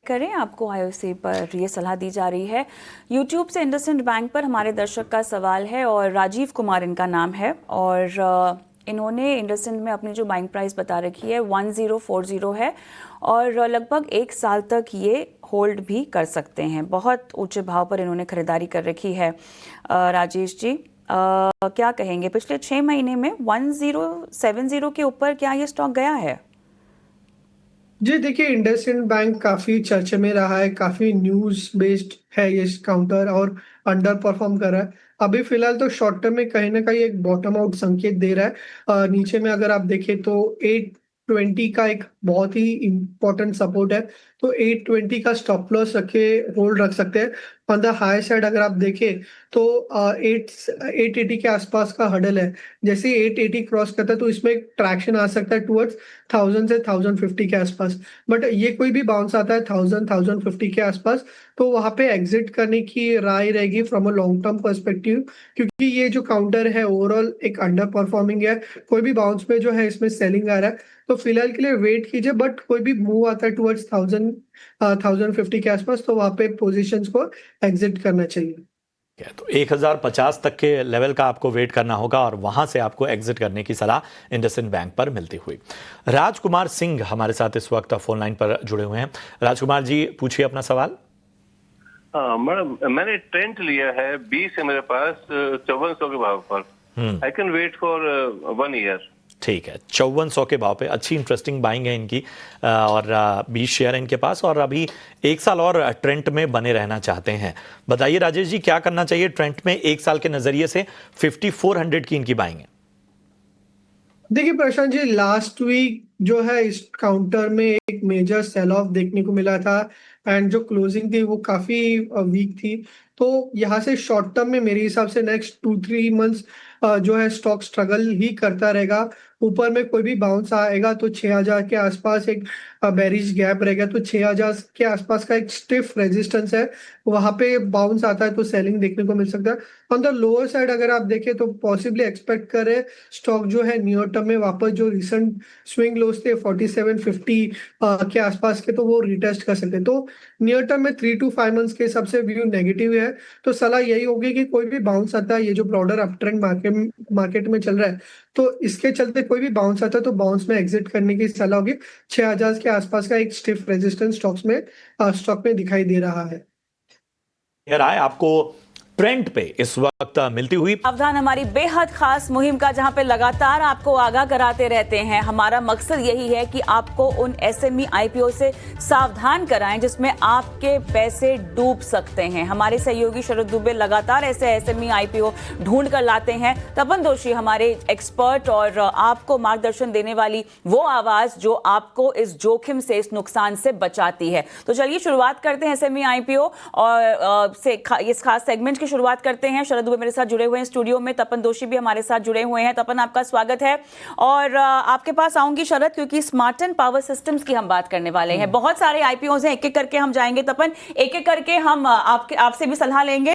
करें आपको आईओसी पर ये सलाह दी जा रही है। यूट्यूब से इंडसइंड बैंक पर हमारे दर्शक का सवाल है और राजीव कुमार इनका नाम है और इन्होंने इंडसइंड में अपनी जो बाइंग प्राइस बता रखी है 1040 है और लगभग 1 साल तक ये होल्ड भी कर सकते हैं। बहुत ऊंचे भाव पर इन्होंने खरीदारी कर रखी है। राजेश जी क्या कहेंगे, पिछले 6 महीने में 1070 के ऊपर क्या ये स्टॉक गया है? जी देखिए, इंडसइंड बैंक काफी चर्चे में रहा है, काफी न्यूज बेस्ड है ये काउंटर और अंडर परफॉर्म कर रहा है। अभी फिलहाल तो शॉर्ट टर्म में कहीं ना कहीं एक बॉटम आउट संकेत दे रहा है। नीचे में अगर आप देखें तो 820 का एक बहुत ही इंपॉर्टेंट सपोर्ट है, तो 820 का स्टॉप लॉस रखे होल्ड रख सकते हैं। ऑन द हाई साइड अगर आप देखें तो 880 के आसपास का हडल है। जैसे 880 क्रॉस करता है तो इसमें एक ट्रैक्शन आ सकता है टुवर्ड्स 1000 से 1050 के आसपास। बट ये कोई भी बाउंस आता है 1050 के आसपास तो वहां पे एग्जिट करने की राय रहेगी from a long term perspective, क्योंकि ये जो काउंटर है ओवरऑल एक अंडर परफॉर्मिंग है। कोई भी बाउंस में जो है इसमें सेलिंग आ रहा है, तो फिलहाल के लिए वेट कीजिए। बट कोई भी मूव आता है टुवर्ड्स 1050 के आसपास तो वहां पे पोजीशंस को एग्जिट करना चाहिए। तो 1050 तक के लेवल का आपको वेट करना होगा और वहां से आपको एग्जिट करने की सलाह इंडसइंड बैंक पर मिलती हुई। राजकुमार सिंह हमारे साथ इस वक्त फोन लाइन पर जुड़े हुए हैं। राजकुमार जी पूछिए अपना सवाल। मैडम मैंने ट्रेंट लिया है 20 है मेरे पास 5400 के भाव पर। I can wait for 1 year. ठीक है, 5400 के भाव पे अच्छी इंटरेस्टिंग बाइंग है इनकी और 20 शेयर है इनके पास और अभी 1 साल और ट्रेंट में बने रहना चाहते हैं। बताइए राजेश जी क्या करना चाहिए ट्रेंट में 1 साल के नजरिए से? 5400 की इनकी बाइंग है। देखिए प्रशांत जी, लास्ट वीक जो है इस काउंटर में एक मेजर सेल ऑफ देखने को मिला था एंड जो क्लोजिंग थी वो काफी वीक थी। तो यहाँ से शॉर्ट टर्म में मेरे हिसाब से नेक्स्ट 2-3 मंथ्स जो है स्टॉक स्ट्रगल ही करता रहेगा। ऊपर में कोई भी बाउंस आएगा तो 6000 के आसपास एक बेरिश गैप रहेगा, तो 6000 के आसपास का एक स्टिफ रेजिस्टेंस है, वहां पे बाउंस आता है तो सेलिंग देखने को मिल सकता है। ऑन द लोअर साइड अगर आप देखें तो पॉसिबली एक्सपेक्ट करें स्टॉक जो है नियर टर्म में वापस जो रिसेंट स्विंग लोस थे 4750 के आसपास के तो वो रिटेस्ट कर सकते हैं। तो नियर टर्म में 3 to 5 मंथ्स के हिसाब से व्यू नेगेटिव है। तो सलाह यही होगी कि कोई भी बाउंस आता है, ये जो ब्रॉडर अपट्रेंड मार्केट में चल रहा है तो इसके चलते कोई भी बाउंस आता है तो बाउंस में एग्जिट करने की सलाह होगी। 6000 के आसपास का एक स्टिफ रेजिस्टेंस स्टॉक में दिखाई दे रहा है। राय आपको ट्रेंड पे इस वक्त मिलती हुई। सावधान हमारी बेहद खास मुहिम का जहां पे लगातार आपको आगाह कराते रहते हैं। हमारा मकसद यही है कि आपको उन एसएमई आईपीओ से सावधान कराएं जिसमें आपके पैसे डूब सकते हैं। हमारे सहयोगी शरद दुबे लगातार ऐसे एसएमई आईपीओ ढूंढ कर लाते हैं। तपन दोषी हमारे एक्सपर्ट और आपको मार्गदर्शन देने वाली वो आवाज जो आपको इस जोखिम से, इस नुकसान से बचाती है। तो चलिए शुरुआत करते हैं एसएमई आईपीओ और इस खास सेगमेंट की शुरुआत करते हैं। शरद दुबे मेरे साथ जुड़े हुए हैं स्टूडियो में, तपन दोषी भी हमारे साथ जुड़े हुए हैं। तपन आपका स्वागत है और आपके पास आऊंगी शरद, क्योंकि स्मार्ट एंड पावर सिस्टम्स की हम बात करने वाले हैं। बहुत सारे आईपीओज हैं, एक एक करके हम जाएंगे तपन, एक एक करके हम आपसे भी सलाह लेंगे।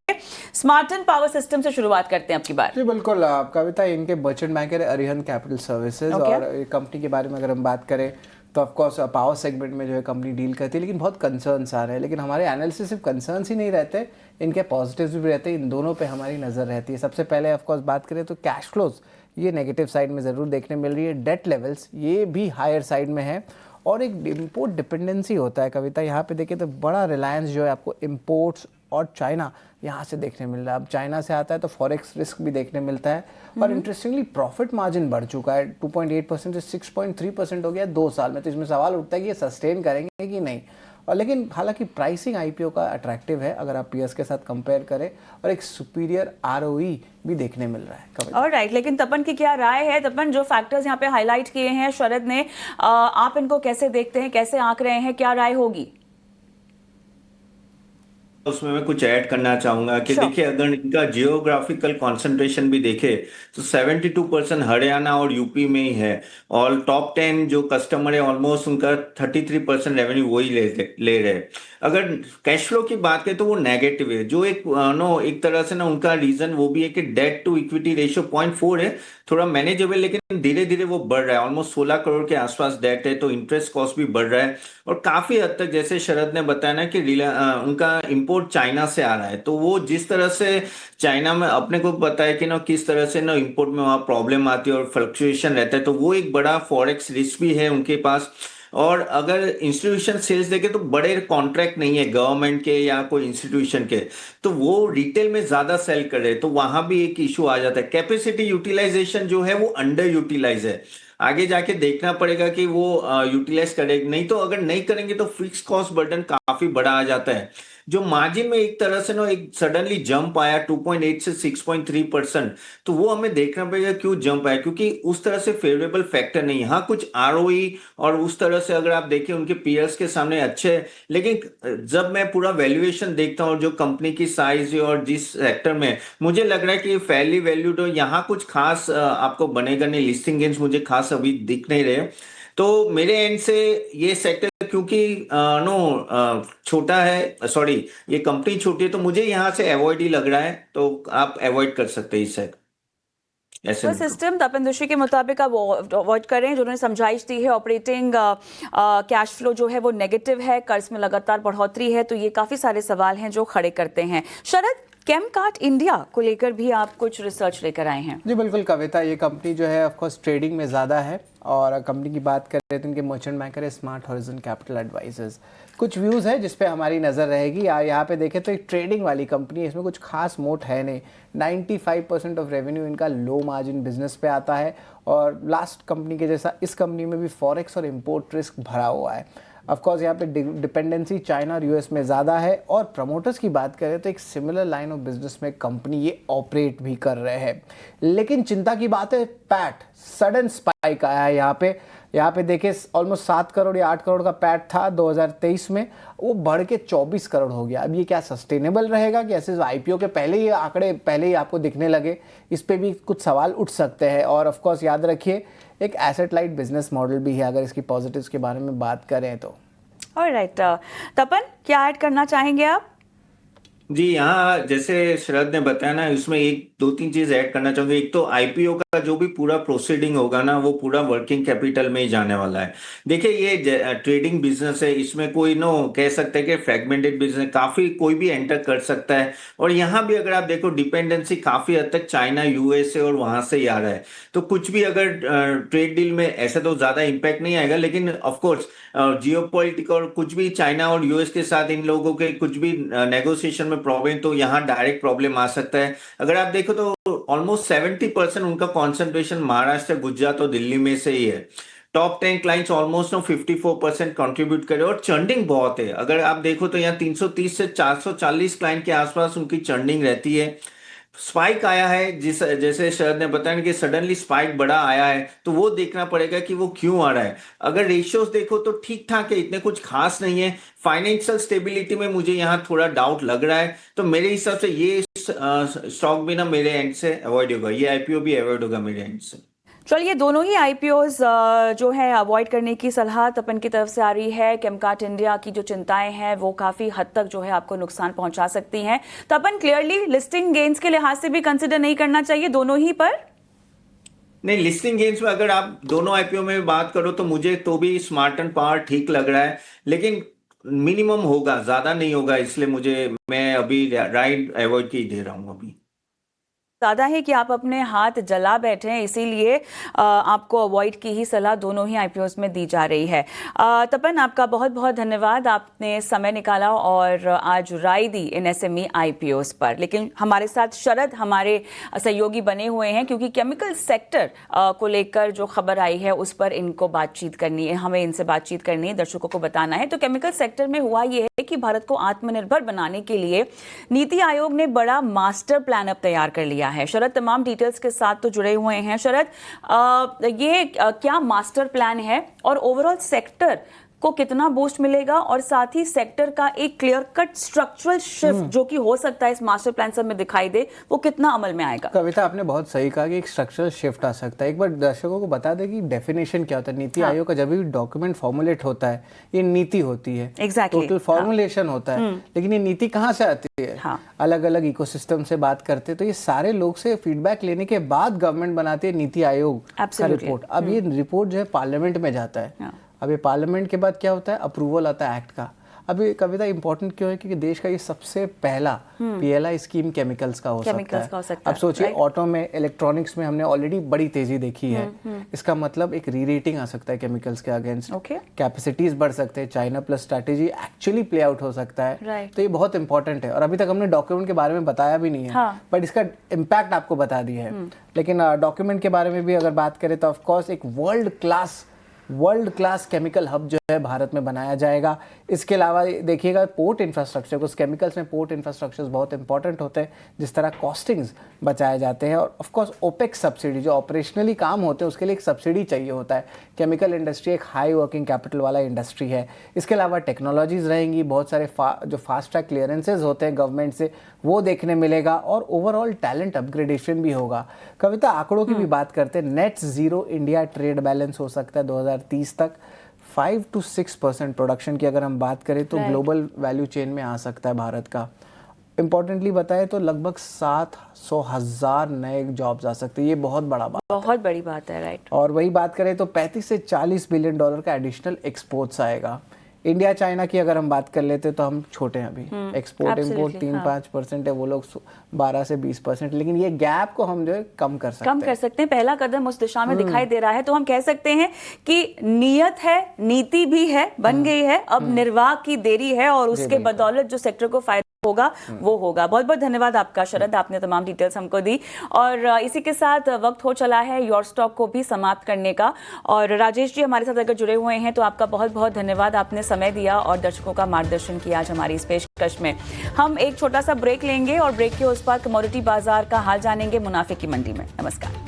स्मार्ट एंड पावर सिस्टम से शुरुआत करते हैं आपकी बात। जी बिल्कुल कविता, इनके merchant banker Arihant capital services और कंपनी के बारे में अगर हम बात करें तो ऑफकोर्स पावर सेगमेंट में जो है कंपनी डील करती है, लेकिन बहुत कंसर्न्स आ रहे हैं। लेकिन हमारे एनालिसिस सिर्फ कंसर्न्स ही नहीं रहते, इनके पॉजिटिव्स भी रहते हैं। इन दोनों पे हमारी नज़र रहती है। सबसे पहले ऑफकोर्स बात करें तो कैश फ्लोज ये नेगेटिव साइड में ज़रूर देखने मिल रही है। डेट लेवल्स ये भी हायर साइड में है और एक इम्पोर्ट डिपेंडेंसी होता है कविता। यहाँ पे देखें तो बड़ा रिलायंस जो है आपको इम्पोर्ट्स और चाइना यहाँ से देखने मिल रहा है। अब चाइना से आता है तो फॉरेक्स रिस्क भी देखने मिलता है और इंटरेस्टिंगली प्रॉफिट मार्जिन बढ़ चुका है 2.8% से 6.3% हो गया 2 साल में। तो इसमें सवाल उठता है कि ये सस्टेन करेंगे कि नहीं। और लेकिन हालांकि प्राइसिंग आईपीओ का अट्रैक्टिव है अगर आप पीएस के साथ कंपेयर करें और एक सुपीरियर आरओई भी देखने मिल रहा है। ऑलराइट, लेकिन तपन की क्या राय है? तपन, जो फैक्टर्स यहाँ पे हाईलाइट किए हैं शरद ने, आप इनको कैसे देखते हैं, कैसे आंक रहे हैं, क्या राय होगी? उसमें मैं कुछ ऐड करना चाहूंगा कि देखिए अगर इनका जियोग्राफिकल कंसंट्रेशन भी देखे तो 72% हरियाणा और यूपी में ही है और टॉप 10 जो कस्टमर है ऑलमोस्ट उनका 33% रेवेन्यू वही ले रहे। अगर कैश फ्लो की बात करें तो वो नेगेटिव है, जो एक तरह से ना उनका रीजन वो भी है कि डेट टू इक्विटी रेशियो 0.4 है, थोड़ा मैनेजेबल, लेकिन धीरे धीरे वो बढ़ रहा है। ऑलमोस्ट 16 करोड़ के आसपास डेट है, तो इंटरेस्ट कॉस्ट भी बढ़ रहा है और काफी हद तक जैसे शरद ने बताया ना कि उनका इंपोर्ट चाइना से आ रहा है, तो वो जिस तरह से चाइना में अपने को पता है कि ना किस तरह से ना इंपोर्ट में वहाँ प्रॉब्लम आती है और फ्लक्चुएशन रहता है, तो वो एक बड़ा फॉरेक्स रिस्क भी है उनके पास। और अगर इंस्टीट्यूशन सेल्स देखे तो बड़े कॉन्ट्रैक्ट नहीं है गवर्नमेंट के या कोई इंस्टीट्यूशन के, तो वो रिटेल में ज्यादा सेल कर रहे हैं, तो वहां भी एक इशू आ जाता है। कैपेसिटी यूटिलाइजेशन जो है वो अंडर यूटिलाइज है, आगे जाके देखना पड़ेगा कि वो यूटिलाइज करेंगे, नहीं तो अगर नहीं करेंगे तो फिक्स कॉस्ट बर्डन काफी बड़ा आ जाता है। जो मार्जिन में एक तरह से ना एक सडनली जंप आया 2.8 से 6.3%, तो वो हमें देखना पड़ेगा क्यों जंप आया, क्योंकि उस तरह से फेवरेबल फैक्टर नहीं है। हाँ, कुछ आरओई और उस तरह से अगर आप देखें उनके पीयर्स के सामने अच्छे है, लेकिन जब मैं पूरा वैल्यूएशन देखता हूँ जो कंपनी की साइज और जिस सेक्टर में, मुझे लग रहा है कि फेयरली वैल्यूड हो, यहाँ कुछ खास आपको बनेगा नहीं। लिस्टिंग गेन्स मुझे खास अभी दिख नहीं रहे, तो मेरे एंड से ये सेक्टर क्योंकि छोटा है, सॉरी ये कंपनी छोटी है, तो मुझे यहाँ से अवॉइड ही लग रहा है, तो आप अवॉइड कर सकते हैं इसे। तो सिस्टम तपन जोशी के मुताबिक आप अवॉइड करें, जिन्होंने समझाइश दी है ऑपरेटिंग कैश फ्लो जो है वो नेगेटिव है, कर्ज में लगातार बढ़ोतरी है, तो ये काफी सारे सवाल हैं जो खड़े करते हैं। शरद, केमकार्ट इंडिया को लेकर भी आप कुछ रिसर्च लेकर आए हैं। जी बिल्कुल कविता, ये कंपनी जो है ऑफ कोर्स ट्रेडिंग में ज़्यादा है और कंपनी की बात करें तो इनके मर्चेंट बैंकर है स्मार्ट हॉरिजन कैपिटल एडवाइजर्स। कुछ व्यूज़ है जिस पे हमारी नज़र रहेगी। यहाँ पे देखें तो एक ट्रेडिंग वाली कंपनी है, इसमें कुछ खास मोट है नहीं। 95% ऑफ रेवेन्यू इनका लो मार्जिन बिजनेस पे आता है और लास्ट कंपनी के जैसा इस कंपनी में भी फॉरेक्स और इम्पोर्ट रिस्क भरा हुआ है। ऑफकोर्स यहाँ पे डिपेंडेंसी चाइना और यूएस में ज़्यादा है और प्रमोटर्स की बात करें तो एक सिमिलर लाइन ऑफ बिजनेस में कंपनी ये ऑपरेट भी कर रहे हैं। लेकिन चिंता की बात है, पैट सडन स्पाइक आया है यहाँ पे देखिए ऑलमोस्ट 7 करोड़ या 8 करोड़ का पैट था 2023 में, वो बढ़ के 24 करोड़ हो गया। अब ये क्या सस्टेनेबल रहेगा कि ऐसे आईपीओ के पहले ही आंकड़े पहले ही आपको दिखने लगे, इस पे भी कुछ सवाल उठ सकते हैं। और ऑफ कोर्स याद रखिए एक एसेट लाइट बिजनेस मॉडल भी है अगर इसकी पॉजिटिव्स के बारे में बात करें तो। ऑलराइट, तपन क्या ऐड करना चाहेंगे आप? जी, यहाँ जैसे शरद ने बताया ना, इसमें 1-2-3 चीज ऐड करना चाहूंगा। एक तो आईपीओ का जो भी पूरा प्रोसीडिंग होगा ना, वो पूरा वर्किंग कैपिटल में ही जाने वाला है। देखिए ये ट्रेडिंग बिजनेस है, इसमें कोई कह सकते हैं कि फ्रेगमेंटेड बिजनेस, काफी कोई भी एंटर कर सकता है। और यहाँ भी अगर आप देखो डिपेंडेंसी काफी हद तक चाइना यूएसए और वहां से ही आ रहा है, तो कुछ भी अगर ट्रेड डील में ऐसा तो ज्यादा इम्पैक्ट नहीं आएगा, लेकिन ऑफकोर्स जियोपॉलिटिकल और कुछ भी चाइना और यूएस के साथ इन लोगों के कुछ भी नेगोशिएशन में प्रॉब्लम, तो यहाँ डायरेक्ट प्रॉब्लम आ सकता है। अगर आप देखो तो ऑलमोस्ट 70% उनका कॉन्सेंट्रेशन महाराष्ट्र, गुजरात और दिल्ली में से ही है। टॉप 10 क्लाइंट्स ऑलमोस्ट 54% कंट्रीब्यूट करे और चर्निंग बहुत है। अगर आप देखो तो यहाँ 330 से 440 क्लाइंट के आसपास उनकी चर्निंग रहती है। स्पाइक आया है जैसे शरद ने बताया कि सडनली स्पाइक बड़ा आया है, तो वो देखना पड़ेगा कि वो क्यों आ रहा है। अगर रेशियोज देखो तो ठीक ठाक है, इतने कुछ खास नहीं है। फाइनेंशियल स्टेबिलिटी में मुझे यहाँ थोड़ा डाउट लग रहा है, तो मेरे हिसाब से ये स्टॉक भी ना मेरे एंड से अवॉइड होगा, ये आईपीओ भी अवॉइड होगा मेरे एंड से। चलिए, दोनों ही आईपीओज जो है अवॉइड करने की सलाह तपन की तरफ से आ रही है। केमकार्ट इंडिया की जो चिंताएं हैं वो काफी हद तक जो है आपको नुकसान पहुंचा सकती हैं। तपन, क्लियरली लिस्टिंग गेन्स के लिहाज से भी कंसिडर नहीं करना चाहिए दोनों ही पर? नहीं, लिस्टिंग गेन्स में अगर आप दोनों आईपीओ में बात करो तो मुझे तो भी स्मार्ट एंड पावर ठीक लग रहा है, लेकिन मिनिमम होगा, ज्यादा नहीं होगा, इसलिए मैं अभी राइट अवॉइड की दे रहा हूं अभी। ज़्यादा है कि आप अपने हाथ जला बैठे हैं, इसीलिए आपको अवॉइड की ही सलाह दोनों ही आईपीओस में दी जा रही है। तपन, आपका बहुत बहुत धन्यवाद, आपने समय निकाला और आज राय दी इन एसएमई आईपीओस पर। लेकिन हमारे साथ शरद हमारे सहयोगी बने हुए हैं, क्योंकि केमिकल सेक्टर को लेकर जो खबर आई है उस पर इनको बातचीत करनी है, हमें इनसे बातचीत करनी है, दर्शकों को बताना है। तो केमिकल सेक्टर में हुआ ये है कि भारत को आत्मनिर्भर बनाने के लिए नीति आयोग ने बड़ा मास्टर प्लान अब तैयार कर लिया है। शरद तमाम डिटेल्स के साथ तो जुड़े हुए हैं। शरद, ये क्या मास्टर प्लान है और ओवरऑल सेक्टर को कितना बूस्ट मिलेगा, और साथ ही सेक्टर का एक क्लियर कट स्ट्रक्चरल शिफ्ट जो कि हो सकता है इस मास्टर प्लान सब में दिखाई दे, वो कितना अमल में आएगा? कविता, आपने बहुत सही कहा कि एक स्ट्रक्चरल शिफ्ट आ सकता है। एक बार दर्शकों को बता दें कि डेफिनेशन क्या होता है। नीति आयोग का जब भी डॉक्यूमेंट फॉर्मुलेट होता है, ये नीति होती है, टोटल फॉर्मुलेशन होता है, लेकिन ये नीति कहाँ से आती है? अलग अलग इकोसिस्टम से बात करते हैं, तो ये सारे लोग से फीडबैक लेने के बाद गवर्नमेंट बनाती है नीति आयोग का रिपोर्ट। अब ये रिपोर्ट जो है पार्लियामेंट में जाता है। अब ये पार्लियामेंट के बाद क्या होता है? अप्रूवल आता है एक्ट का। अब ये कविता इंपॉर्टेंट क्यों है? क्योंकि देश का ये सबसे पहला पीएलआई स्कीम केमिकल्स का हो सकता है। अब सोचिए, ऑटो में, इलेक्ट्रॉनिक्स में हमने ऑलरेडी बड़ी तेजी देखी है। इसका मतलब एक री रेटिंग आ सकता है केमिकल्स के अगेंस्ट, कैपेसिटीज बढ़ सकते हैं, China plus strategy actually play out हो सकता है। तो ये बहुत इंपॉर्टेंट है। और अभी तक हमने डॉक्यूमेंट के बारे में बताया भी नहीं है, बट इसका इम्पैक्ट आपको बता दिया है। लेकिन डॉक्यूमेंट के बारे में भी अगर बात करें तो ऑफकोर्स एक वर्ल्ड क्लास केमिकल हब जो है भारत में बनाया जाएगा। इसके अलावा देखिएगा पोर्ट इंफ्रास्ट्रक्चर, कुछ केमिकल्स में पोर्ट इंफ्रास्ट्रक्चर बहुत इंपॉर्टेंट होते हैं, जिस तरह कॉस्टिंग्स बचाए जाते हैं। और ऑफ कोर्स ओपेक्स सब्सिडी, जो ऑपरेशनली काम होते हैं उसके लिए एक सब्सिडी चाहिए होता है। केमिकल इंडस्ट्री एक हाई वर्किंग कैपिटल वाला इंडस्ट्री है। इसके अलावा टेक्नोलॉजीज रहेंगी, बहुत सारे जो फास्ट ट्रैक क्लियरेंसेज होते हैं गवर्नमेंट से, वो देखने मिलेगा, और ओवरऑल टैलेंट अपग्रेडेशन भी होगा। कविता, आंकड़ों की भी बात करते हैं, net zero India trade balance हो सकता है 2030 तक। 5 to 6% प्रोडक्शन की अगर हम बात करें तो ग्लोबल वैल्यू चेन में आ सकता है भारत का। इम्पोर्टेंटली बताएं तो लगभग 700,000 नए जॉब्स आ सकते हैं। ये बहुत बड़ा बात, बहुत बड़ी बात है, राइट। और वही बात करें तो 35 से 40 बिलियन डॉलर का एडिशनल एक्सपोर्ट्स आएगा। इंडिया चाइना की अगर हम बात कर लेते तो हम छोटे हैं अभी, एक्सपोर्ट इंपोर्ट 3-5% है, वो लोग 12 से 20%, लेकिन ये गैप को हम जो है कम कर सकते हैं। पहला कदम उस दिशा में दिखाई दे रहा है। तो हम कह सकते हैं कि नियत है, नीति भी है, बन गई है, अब निर्वाह की देरी है, और उसके बदौलत जो सेक्टर को फायदा होगा वो होगा। बहुत बहुत धन्यवाद आपका शरद, आपने तमाम डिटेल्स हमको दी। और इसी के साथ वक्त हो चला है योर स्टॉक को भी समाप्त करने का। और राजेश जी हमारे साथ अगर जुड़े हुए हैं तो आपका बहुत बहुत धन्यवाद, आपने समय दिया और दर्शकों का मार्गदर्शन किया आज हमारी इस पेशकश में। हम एक छोटा सा ब्रेक लेंगे और ब्रेक के उस पार कमोडिटी बाजार का हाल जानेंगे मुनाफे की मंडी में। नमस्कार।